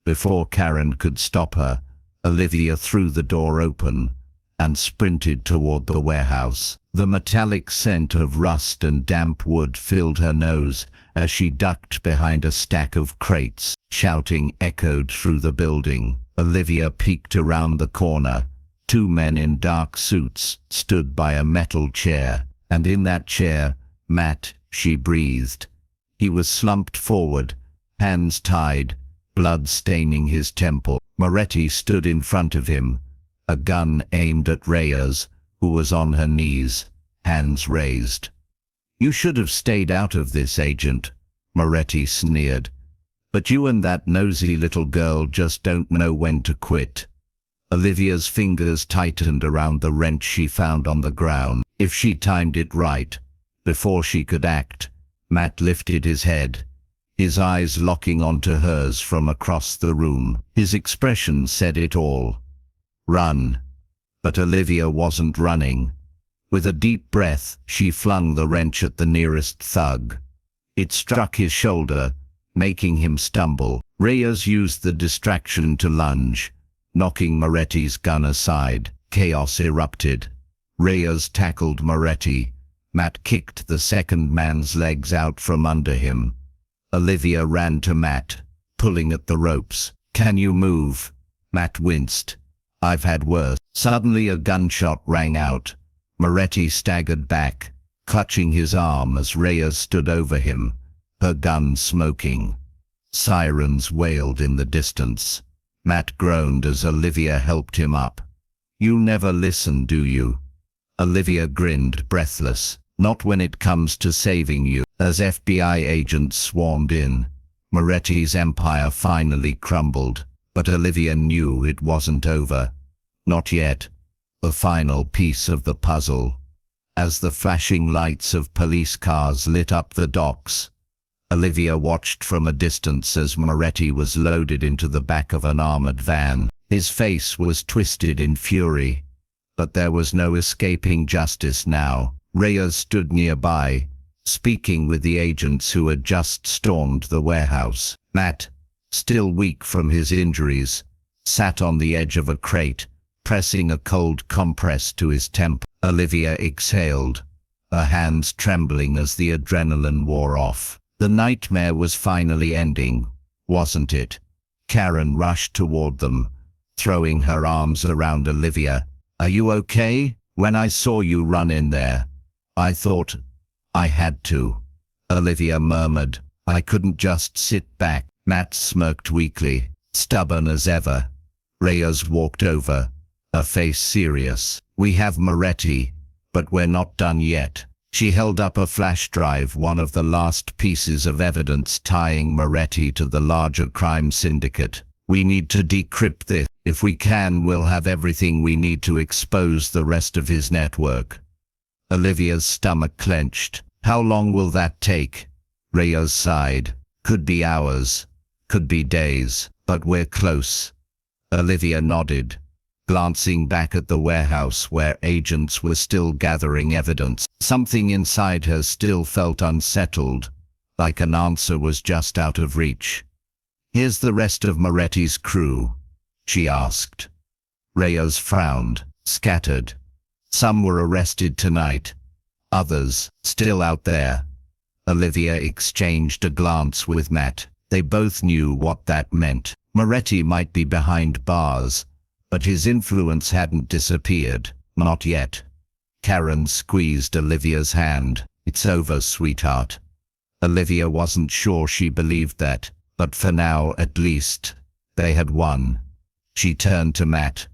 Before Karen could stop her, Olivia threw the door open and sprinted toward the warehouse. The metallic scent of rust and damp wood filled her nose as she ducked behind a stack of crates. Shouting echoed through the building. Olivia peeked around the corner. Two men in dark suits stood by a metal chair, and in that chair, Matt, she breathed. He was slumped forward, hands tied, blood staining his temple. Moretti stood in front of him, a gun aimed at Reyes, who was on her knees, hands raised. You should have stayed out of this, Agent, Moretti sneered. But you and that nosy little girl just don't know when to quit. Olivia's fingers tightened around the wrench she found on the ground. If she timed it right, before she could act, Matt lifted his head, his eyes locking onto hers from across the room. His expression said it all. Run. But Olivia wasn't running. With a deep breath, she flung the wrench at the nearest thug. It struck his shoulder, making him stumble. Reyes used the distraction to lunge, knocking Moretti's gun aside. Chaos erupted. Reyes tackled Moretti. Matt kicked the second man's legs out from under him. Olivia ran to Matt, pulling at the ropes. Can you move? Matt winced. I've had worse. Suddenly a gunshot rang out. Moretti staggered back, clutching his arm as Reyes stood over him, her gun smoking. Sirens wailed in the distance. Matt groaned as Olivia helped him up. You never listen, do you? Olivia grinned, breathless. Not when it comes to saving you. As FBI agents swarmed in, Moretti's empire finally crumbled, but Olivia knew it wasn't over. Not yet. The final piece of the puzzle. As the flashing lights of police cars lit up the docks, Olivia watched from a distance as Moretti was loaded into the back of an armored van. His face was twisted in fury, but there was no escaping justice now. Reyes stood nearby, speaking with the agents who had just stormed the warehouse. Matt, still weak from his injuries, sat on the edge of a crate, pressing a cold compress to his temple. Olivia exhaled, her hands trembling as the adrenaline wore off. The nightmare was finally ending, wasn't it? Karen rushed toward them, throwing her arms around Olivia. "Are you okay? When I saw you run in there, I thought I had to," Olivia murmured. "I couldn't just sit back." Matt smirked weakly, stubborn as ever. Reyes walked over, her face serious. "We have Moretti, but we're not done yet." She held up a flash drive, one of the last pieces of evidence tying Moretti to the larger crime syndicate. "We need to decrypt this. If we can, we'll have everything we need to expose the rest of his network." Olivia's stomach clenched. "How long will that take?" Reyes sighed. "Could be hours, could be days, but we're close." Olivia nodded, glancing back at the warehouse where agents were still gathering evidence. Something inside her still felt unsettled, like an answer was just out of reach. "Here's the rest of Moretti's crew?" she asked. Reyes frowned, scattered. Some were arrested tonight, others still out there. Olivia exchanged a glance with Matt. They both knew what that meant. Moretti might be behind bars, but his influence hadn't disappeared. Not yet. Karen squeezed Olivia's hand. "It's over, sweetheart." Olivia wasn't sure she believed that, but for now at least, they had won. She turned to Matt,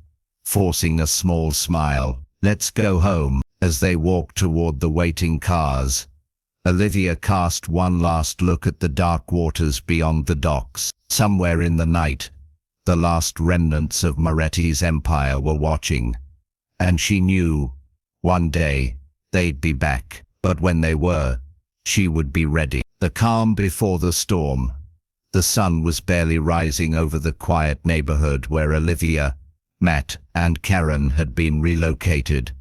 forcing a small smile. "Let's go home." As they walked toward the waiting cars, Olivia cast one last look at the dark waters beyond the docks. Somewhere in the night, the last remnants of Moretti's empire were watching, and she knew, one day, they'd be back. But when they were, she would be ready. The calm before the storm. The sun was barely rising over the quiet neighborhood where Olivia, Matt, and Karen had been relocated,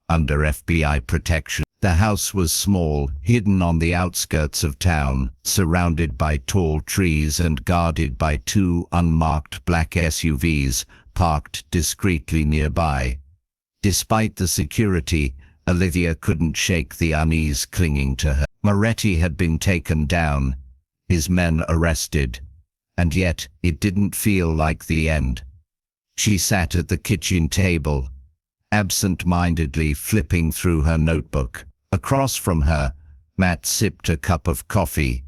under FBI protection. The house was small, hidden on the outskirts of town, surrounded by tall trees and guarded by two unmarked black SUVs, parked discreetly nearby. Despite the security, Olivia couldn't shake the unease clinging to her. Moretti had been taken down, his men arrested, and yet it didn't feel like the end. She sat at the kitchen table, absent-mindedly flipping through her notebook. Across from her, Matt sipped a cup of coffee,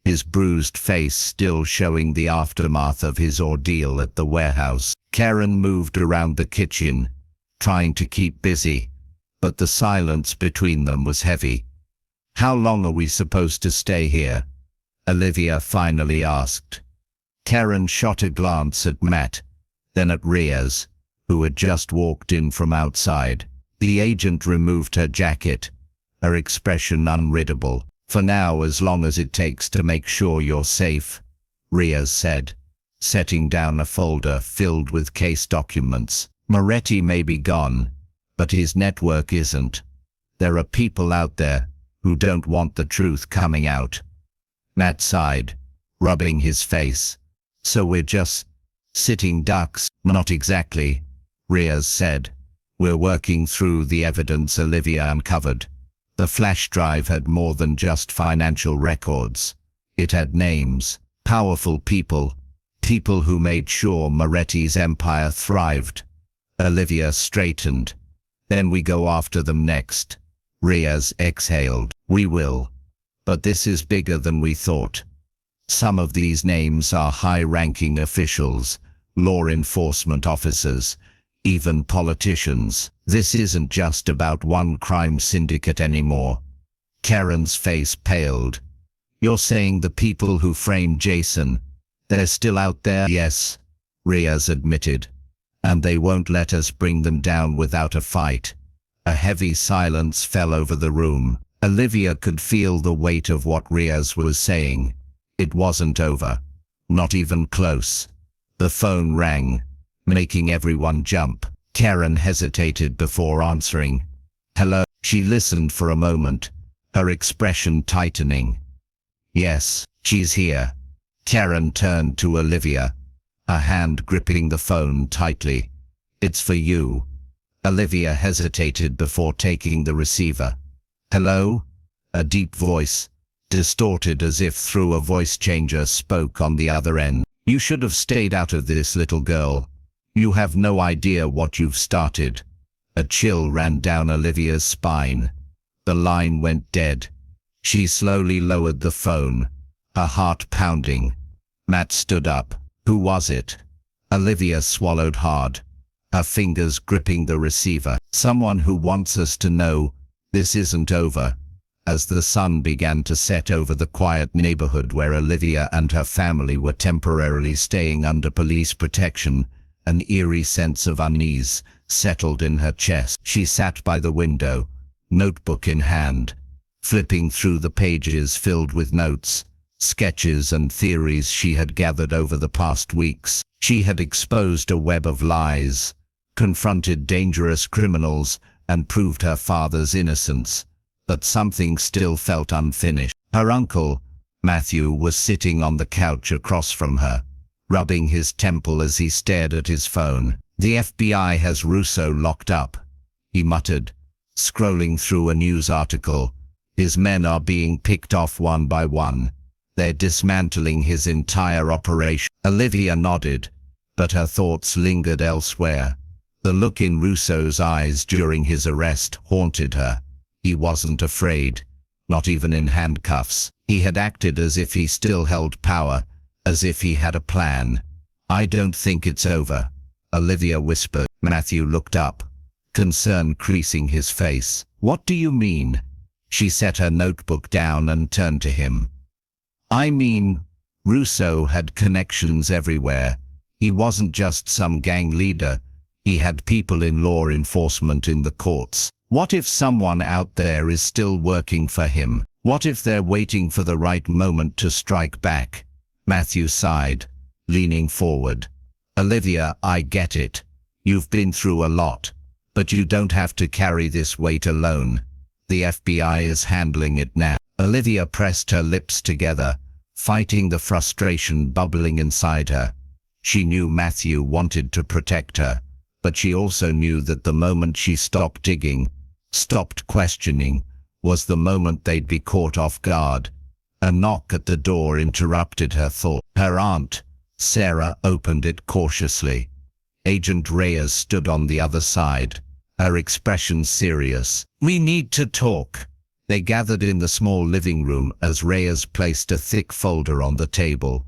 his bruised face still showing the aftermath of his ordeal at the warehouse. Karen moved around the kitchen, trying to keep busy, but the silence between them was heavy. "How long are we supposed to stay here?" Olivia finally asked. Karen shot a glance at Matt, then at Reyes, who had just walked in from outside. The agent removed her jacket, her expression unreadable. "For now, as long as it takes to make sure you're safe," Reyes said, setting down a folder filled with case documents. "Moretti may be gone, but his network isn't. There are people out there who don't want the truth coming out." Matt sighed, rubbing his face. "So we're just sitting ducks?" "Not exactly," Reyes said. "We're working through the evidence Olivia uncovered." The flash drive had more than just financial records. It had names, powerful people, people who made sure Moretti's empire thrived. Olivia straightened. "Then we go after them next." Reyes exhaled. "We will. But this is bigger than we thought. Some of these names are high-ranking officials, law enforcement officers, even politicians. This isn't just about one crime syndicate anymore." Karen's face paled. "You're saying the people who framed Jason, they're still out there?" "Yes," Reyes admitted. "And they won't let us bring them down without a fight." A heavy silence fell over the room. Olivia could feel the weight of what Reyes was saying. It wasn't over. Not even close. The phone rang, making everyone jump. Karen hesitated before answering. "Hello?" She listened for a moment, her expression tightening. "Yes, she's here." Karen turned to Olivia, her hand gripping the phone tightly. "It's for you." Olivia hesitated before taking the receiver. "Hello?" A deep voice, distorted as if through a voice changer, spoke on the other end. "You should have stayed out of this, little girl. You have no idea what you've started." A chill ran down Olivia's spine. The line went dead. She slowly lowered the phone, her heart pounding. Matt stood up. "Who was it?" Olivia swallowed hard, her fingers gripping the receiver. "Someone who wants us to know this isn't over." As the sun began to set over the quiet neighborhood where Olivia and her family were temporarily staying under police protection, an eerie sense of unease settled in her chest. She sat by the window, notebook in hand, flipping through the pages filled with notes, sketches and theories she had gathered over the past weeks. She had exposed a web of lies, confronted dangerous criminals, and proved her father's innocence. But something still felt unfinished. Her uncle, Matthew, was sitting on the couch across from her, rubbing his temple as he stared at his phone. "The FBI has Russo locked up," he muttered, scrolling through a news article. "His men are being picked off one by one. They're dismantling his entire operation." Olivia nodded, but her thoughts lingered elsewhere. The look in Russo's eyes during his arrest haunted her. He wasn't afraid, not even in handcuffs. He had acted as if he still held power, as if he had a plan. "I don't think it's over," Olivia whispered. Matthew looked up, concern creasing his face. "What do you mean?" She set her notebook down and turned to him. "I mean, Russo had connections everywhere. He wasn't just some gang leader. He had people in law enforcement, in the courts. What if someone out there is still working for him? What if they're waiting for the right moment to strike back?" Matthew sighed, leaning forward. "Olivia, I get it. You've been through a lot. But you don't have to carry this weight alone. The FBI is handling it now." Olivia pressed her lips together, fighting the frustration bubbling inside her. She knew Matthew wanted to protect her, but she also knew that the moment she stopped digging, stopped questioning, was the moment they'd be caught off guard. A knock at the door interrupted her thought. Her aunt, Sarah, opened it cautiously. Agent Reyes stood on the other side, her expression serious. "We need to talk." They gathered in the small living room as Reyes placed a thick folder on the table.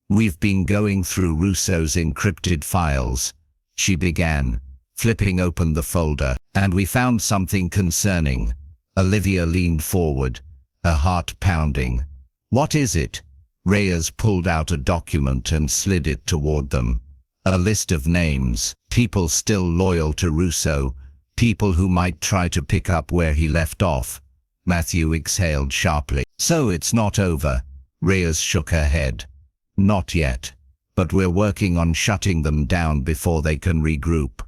"We've been going through Russo's encrypted files," she began, flipping open the folder, "and we found something concerning." Olivia leaned forward, her heart pounding. "What is it?" Reyes pulled out a document and slid it toward them. A list of names, people still loyal to Russo, people who might try to pick up where he left off. Matthew exhaled sharply. "So it's not over?" Reyes shook her head. "Not yet. But we're working on shutting them down before they can regroup."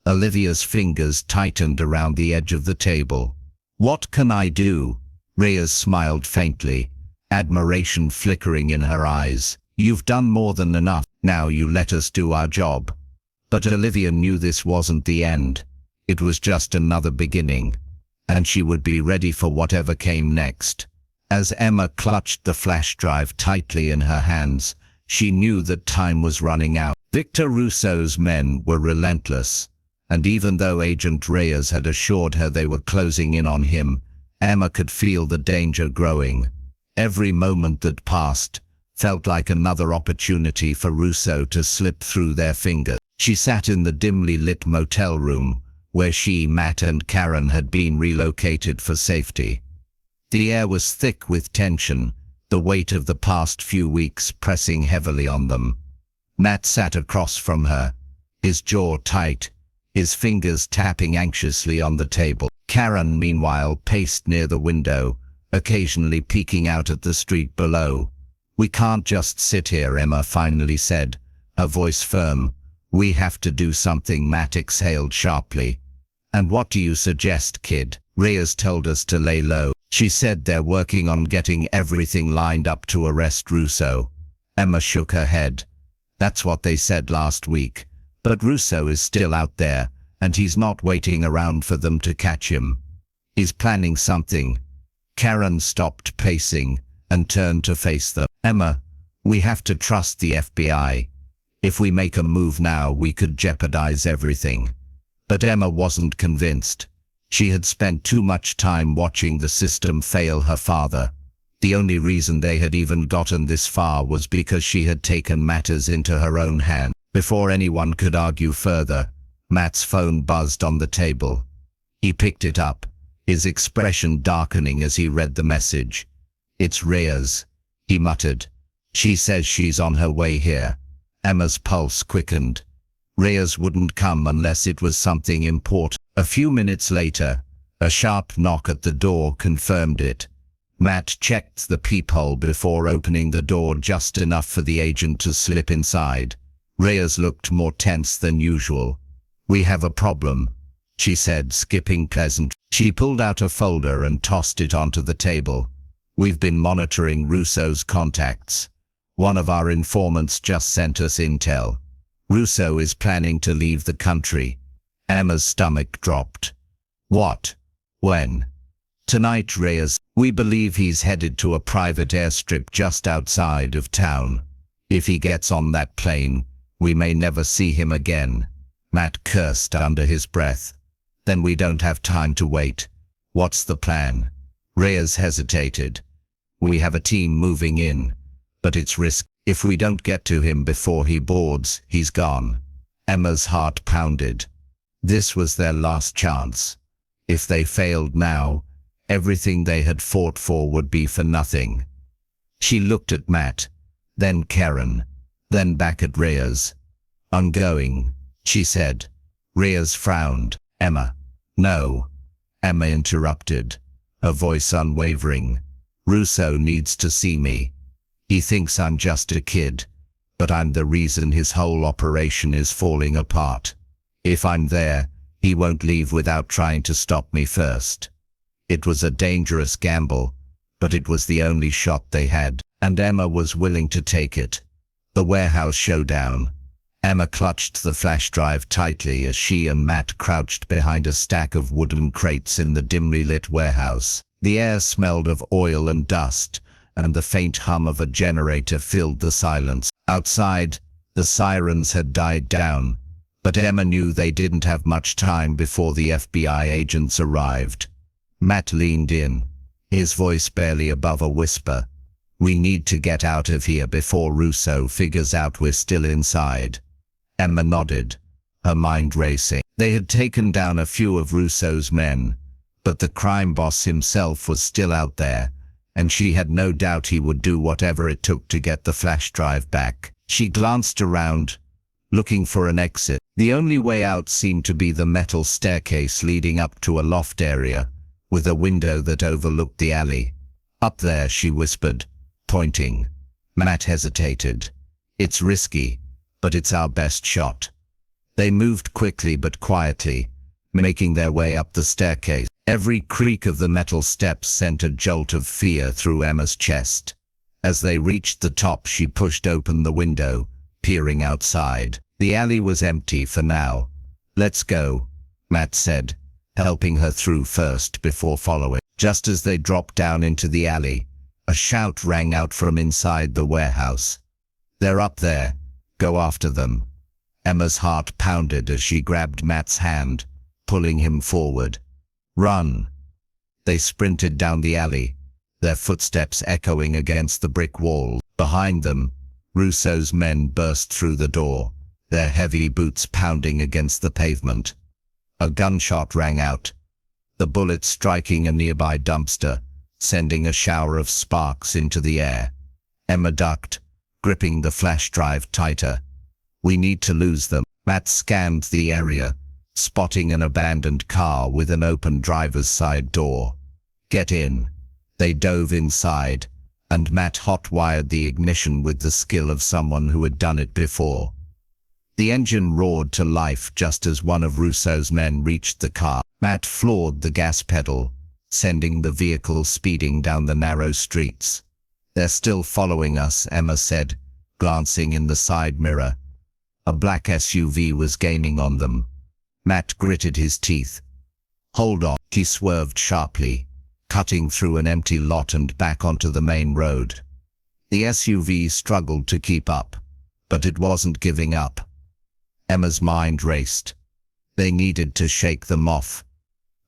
Olivia's fingers tightened around the edge of the table. "What can I do?" Reyes smiled faintly, admiration flickering in her eyes. "You've done more than enough. Now you let us do our job." But Olivia knew this wasn't the end. It was just another beginning, and she would be ready for whatever came next. As Emma clutched the flash drive tightly in her hands, she knew that time was running out. Victor Russo's men were relentless, and even though Agent Reyes had assured her they were closing in on him, Emma could feel the danger growing. Every moment that passed felt like another opportunity for Russo to slip through their fingers. She sat in the dimly lit motel room, where she, Matt and Karen had been relocated for safety. The air was thick with tension, the weight of the past few weeks pressing heavily on them. Matt sat across from her, his jaw tight, his fingers tapping anxiously on the table. Karen, meanwhile, paced near the window, occasionally peeking out at the street below. "We can't just sit here," Emma finally said, her voice firm. "We have to do something," Matt exhaled sharply. "And what do you suggest, kid?" "Reyes told us to lay low. She said they're working on getting everything lined up to arrest Russo." Emma shook her head. "That's what they said last week. But Russo is still out there, and he's not waiting around for them to catch him. He's planning something." Karen stopped pacing and turned to face them. "Emma, we have to trust the FBI. If we make a move now, we could jeopardize everything." But Emma wasn't convinced. She had spent too much time watching the system fail her father. The only reason they had even gotten this far was because she had taken matters into her own hand. Before anyone could argue further, Matt's phone buzzed on the table. He picked it up, his expression darkening as he read the message. "It's Reyes," he muttered. "She says she's on her way here." Emma's pulse quickened. Reyes wouldn't come unless it was something important. A few minutes later, a sharp knock at the door confirmed it. Matt checked the peephole before opening the door just enough for the agent to slip inside. Reyes looked more tense than usual. "We have a problem," she said, skipping pleasant. She pulled out a folder and tossed it onto the table. "We've been monitoring Russo's contacts. One of our informants just sent us intel. Russo is planning to leave the country." Emma's stomach dropped. "What? When?" "Tonight, Reyes. We believe he's headed to a private airstrip just outside of town. If he gets on that plane, we may never see him again." Matt cursed under his breath. "Then we don't have time to wait. What's the plan?" Reyes hesitated. "We have a team moving in, but it's risky. If we don't get to him before he boards, he's gone." Emma's heart pounded. This was their last chance. If they failed now, everything they had fought for would be for nothing. She looked at Matt, then Karen, then back at Reyes. "I'm going," she said. Reyes frowned. "Emma." "No." Emma interrupted, her voice unwavering. "Russo needs to see me. He thinks I'm just a kid, but I'm the reason his whole operation is falling apart. If I'm there, he won't leave without trying to stop me first." It was a dangerous gamble, but it was the only shot they had, and Emma was willing to take it. The warehouse showdown. Emma clutched the flash drive tightly as she and Matt crouched behind a stack of wooden crates in the dimly lit warehouse. The air smelled of oil and dust, and the faint hum of a generator filled the silence. Outside, the sirens had died down, but Emma knew they didn't have much time before the FBI agents arrived. Matt leaned in, his voice barely above a whisper. "We need to get out of here before Russo figures out we're still inside." Emma nodded, her mind racing. They had taken down a few of Russo's men, but the crime boss himself was still out there, and she had no doubt he would do whatever it took to get the flash drive back. She glanced around, looking for an exit. The only way out seemed to be the metal staircase leading up to a loft area, with a window that overlooked the alley. "Up there," she whispered, pointing. Matt hesitated. "It's risky, but it's our best shot." They moved quickly but quietly, making their way up the staircase. Every creak of the metal steps sent a jolt of fear through Emma's chest. As they reached the top, she pushed open the window, peering outside. The alley was empty for now. "Let's go," Matt said, helping her through first before following. Just as they dropped down into the alley, a shout rang out from inside the warehouse. "They're up there. Go after them." Emma's heart pounded as she grabbed Matt's hand, pulling him forward. "Run." They sprinted down the alley, their footsteps echoing against the brick wall. Behind them, Russo's men burst through the door, their heavy boots pounding against the pavement. A gunshot rang out, the bullet striking a nearby dumpster, sending a shower of sparks into the air. Emma ducked, gripping the flash drive tighter. "We need to lose them." Matt scanned the area, spotting an abandoned car with an open driver's side door. "Get in." They dove inside, and Matt hot-wired the ignition with the skill of someone who had done it before. The engine roared to life just as one of Russo's men reached the car. Matt floored the gas pedal, sending the vehicle speeding down the narrow streets. "They're still following us," Emma said, glancing in the side mirror. A black SUV was gaining on them. Matt gritted his teeth. "Hold on." He swerved sharply, cutting through an empty lot and back onto the main road. The SUV struggled to keep up, but it wasn't giving up. Emma's mind raced. They needed to shake them off.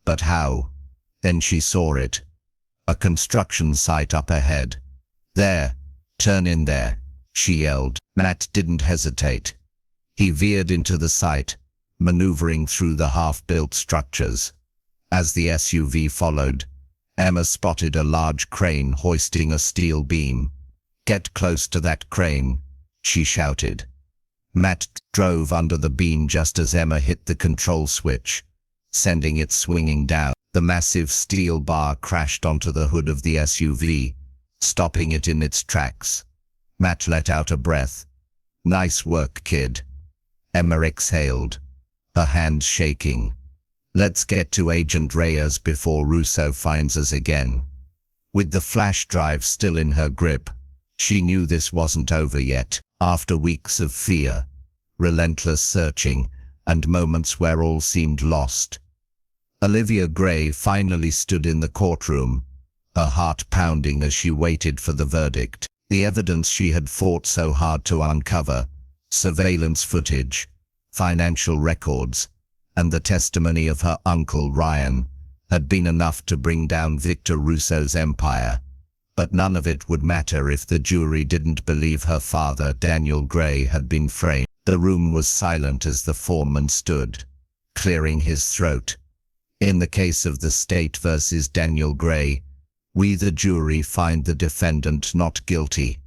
But how? Then she saw it. A construction site up ahead. "There, turn in there," she yelled. Matt didn't hesitate. He veered into the site, maneuvering through the half-built structures. As the SUV followed, Emma spotted a large crane hoisting a steel beam. "Get close to that crane," she shouted. Matt drove under the beam just as Emma hit the control switch, sending it swinging down. The massive steel bar crashed onto the hood of the SUV, stopping it in its tracks. Matt let out a breath. "Nice work, kid." Emma exhaled, her hands shaking. "Let's get to Agent Reyes before Russo finds us again." With the flash drive still in her grip, she knew this wasn't over yet. After weeks of fear, relentless searching, and moments where all seemed lost, Olivia Gray finally stood in the courtroom, her heart pounding as she waited for the verdict. The evidence she had fought so hard to uncover, surveillance footage, financial records, and the testimony of her uncle Ryan, had been enough to bring down Victor Russo's empire. But none of it would matter if the jury didn't believe her father, Daniel Gray, had been framed. The room was silent as the foreman stood, clearing his throat. "In the case of the state versus Daniel Gray, we the jury find the defendant not guilty."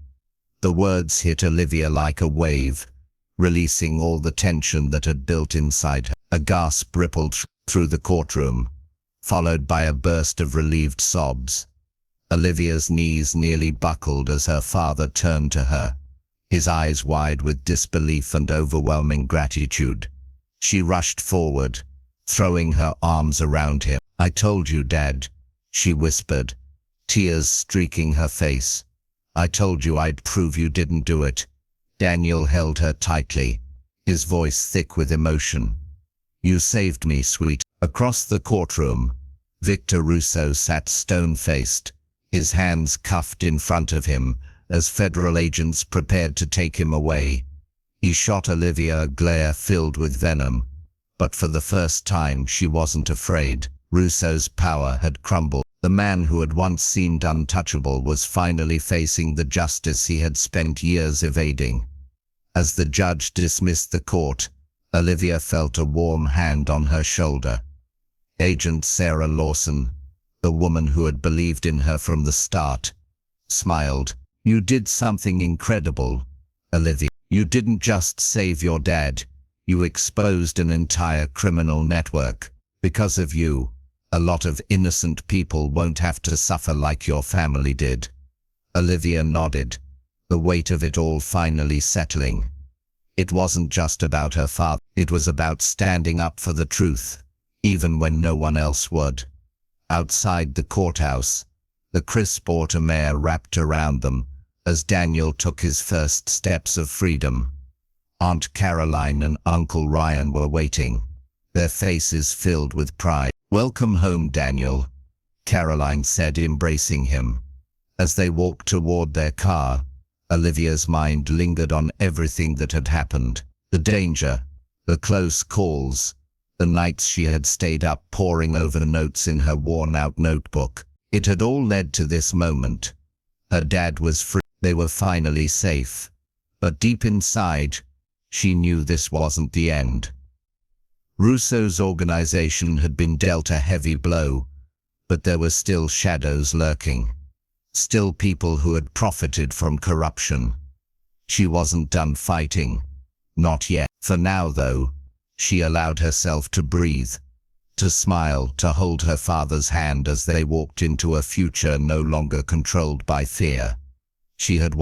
The words hit Olivia like a wave, releasing all the tension that had built inside her. A gasp rippled through the courtroom, followed by a burst of relieved sobs. Olivia's knees nearly buckled as her father turned to her, his eyes wide with disbelief and overwhelming gratitude. She rushed forward, throwing her arms around him. "I told you, Dad," she whispered, tears streaking her face. "I told you I'd prove you didn't do it." Daniel held her tightly, his voice thick with emotion. "You saved me, sweet." Across the courtroom, Victor Russo sat stone-faced, his hands cuffed in front of him as federal agents prepared to take him away. He shot Olivia a glare filled with venom, but for the first time she wasn't afraid. Russo's power had crumbled. The man who had once seemed untouchable was finally facing the justice he had spent years evading. As the judge dismissed the court, Olivia felt a warm hand on her shoulder. Agent Sarah Lawson, the woman who had believed in her from the start, smiled. "You did something incredible, Olivia. You didn't just save your dad, you exposed an entire criminal network. Because of you, a lot of innocent people won't have to suffer like your family did." Olivia nodded, the weight of it all finally settling. It wasn't just about her father, it was about standing up for the truth, even when no one else would. Outside the courthouse, the crisp autumn air wrapped around them as Daniel took his first steps of freedom. Aunt Caroline and Uncle Ryan were waiting, their faces filled with pride. "Welcome home, Daniel," Caroline said, embracing him. As they walked toward their car, Olivia's mind lingered on everything that had happened. The danger, the close calls, the nights she had stayed up poring over notes in her worn-out notebook. It had all led to this moment. Her dad was free. They were finally safe. But deep inside, she knew this wasn't the end. Russo's organization had been dealt a heavy blow, but there were still shadows lurking. Still people who had profited from corruption. She wasn't done fighting. Not yet. For now, though, She allowed herself to breathe, to smile, to hold her father's hand as they walked into a future no longer controlled by fear. She had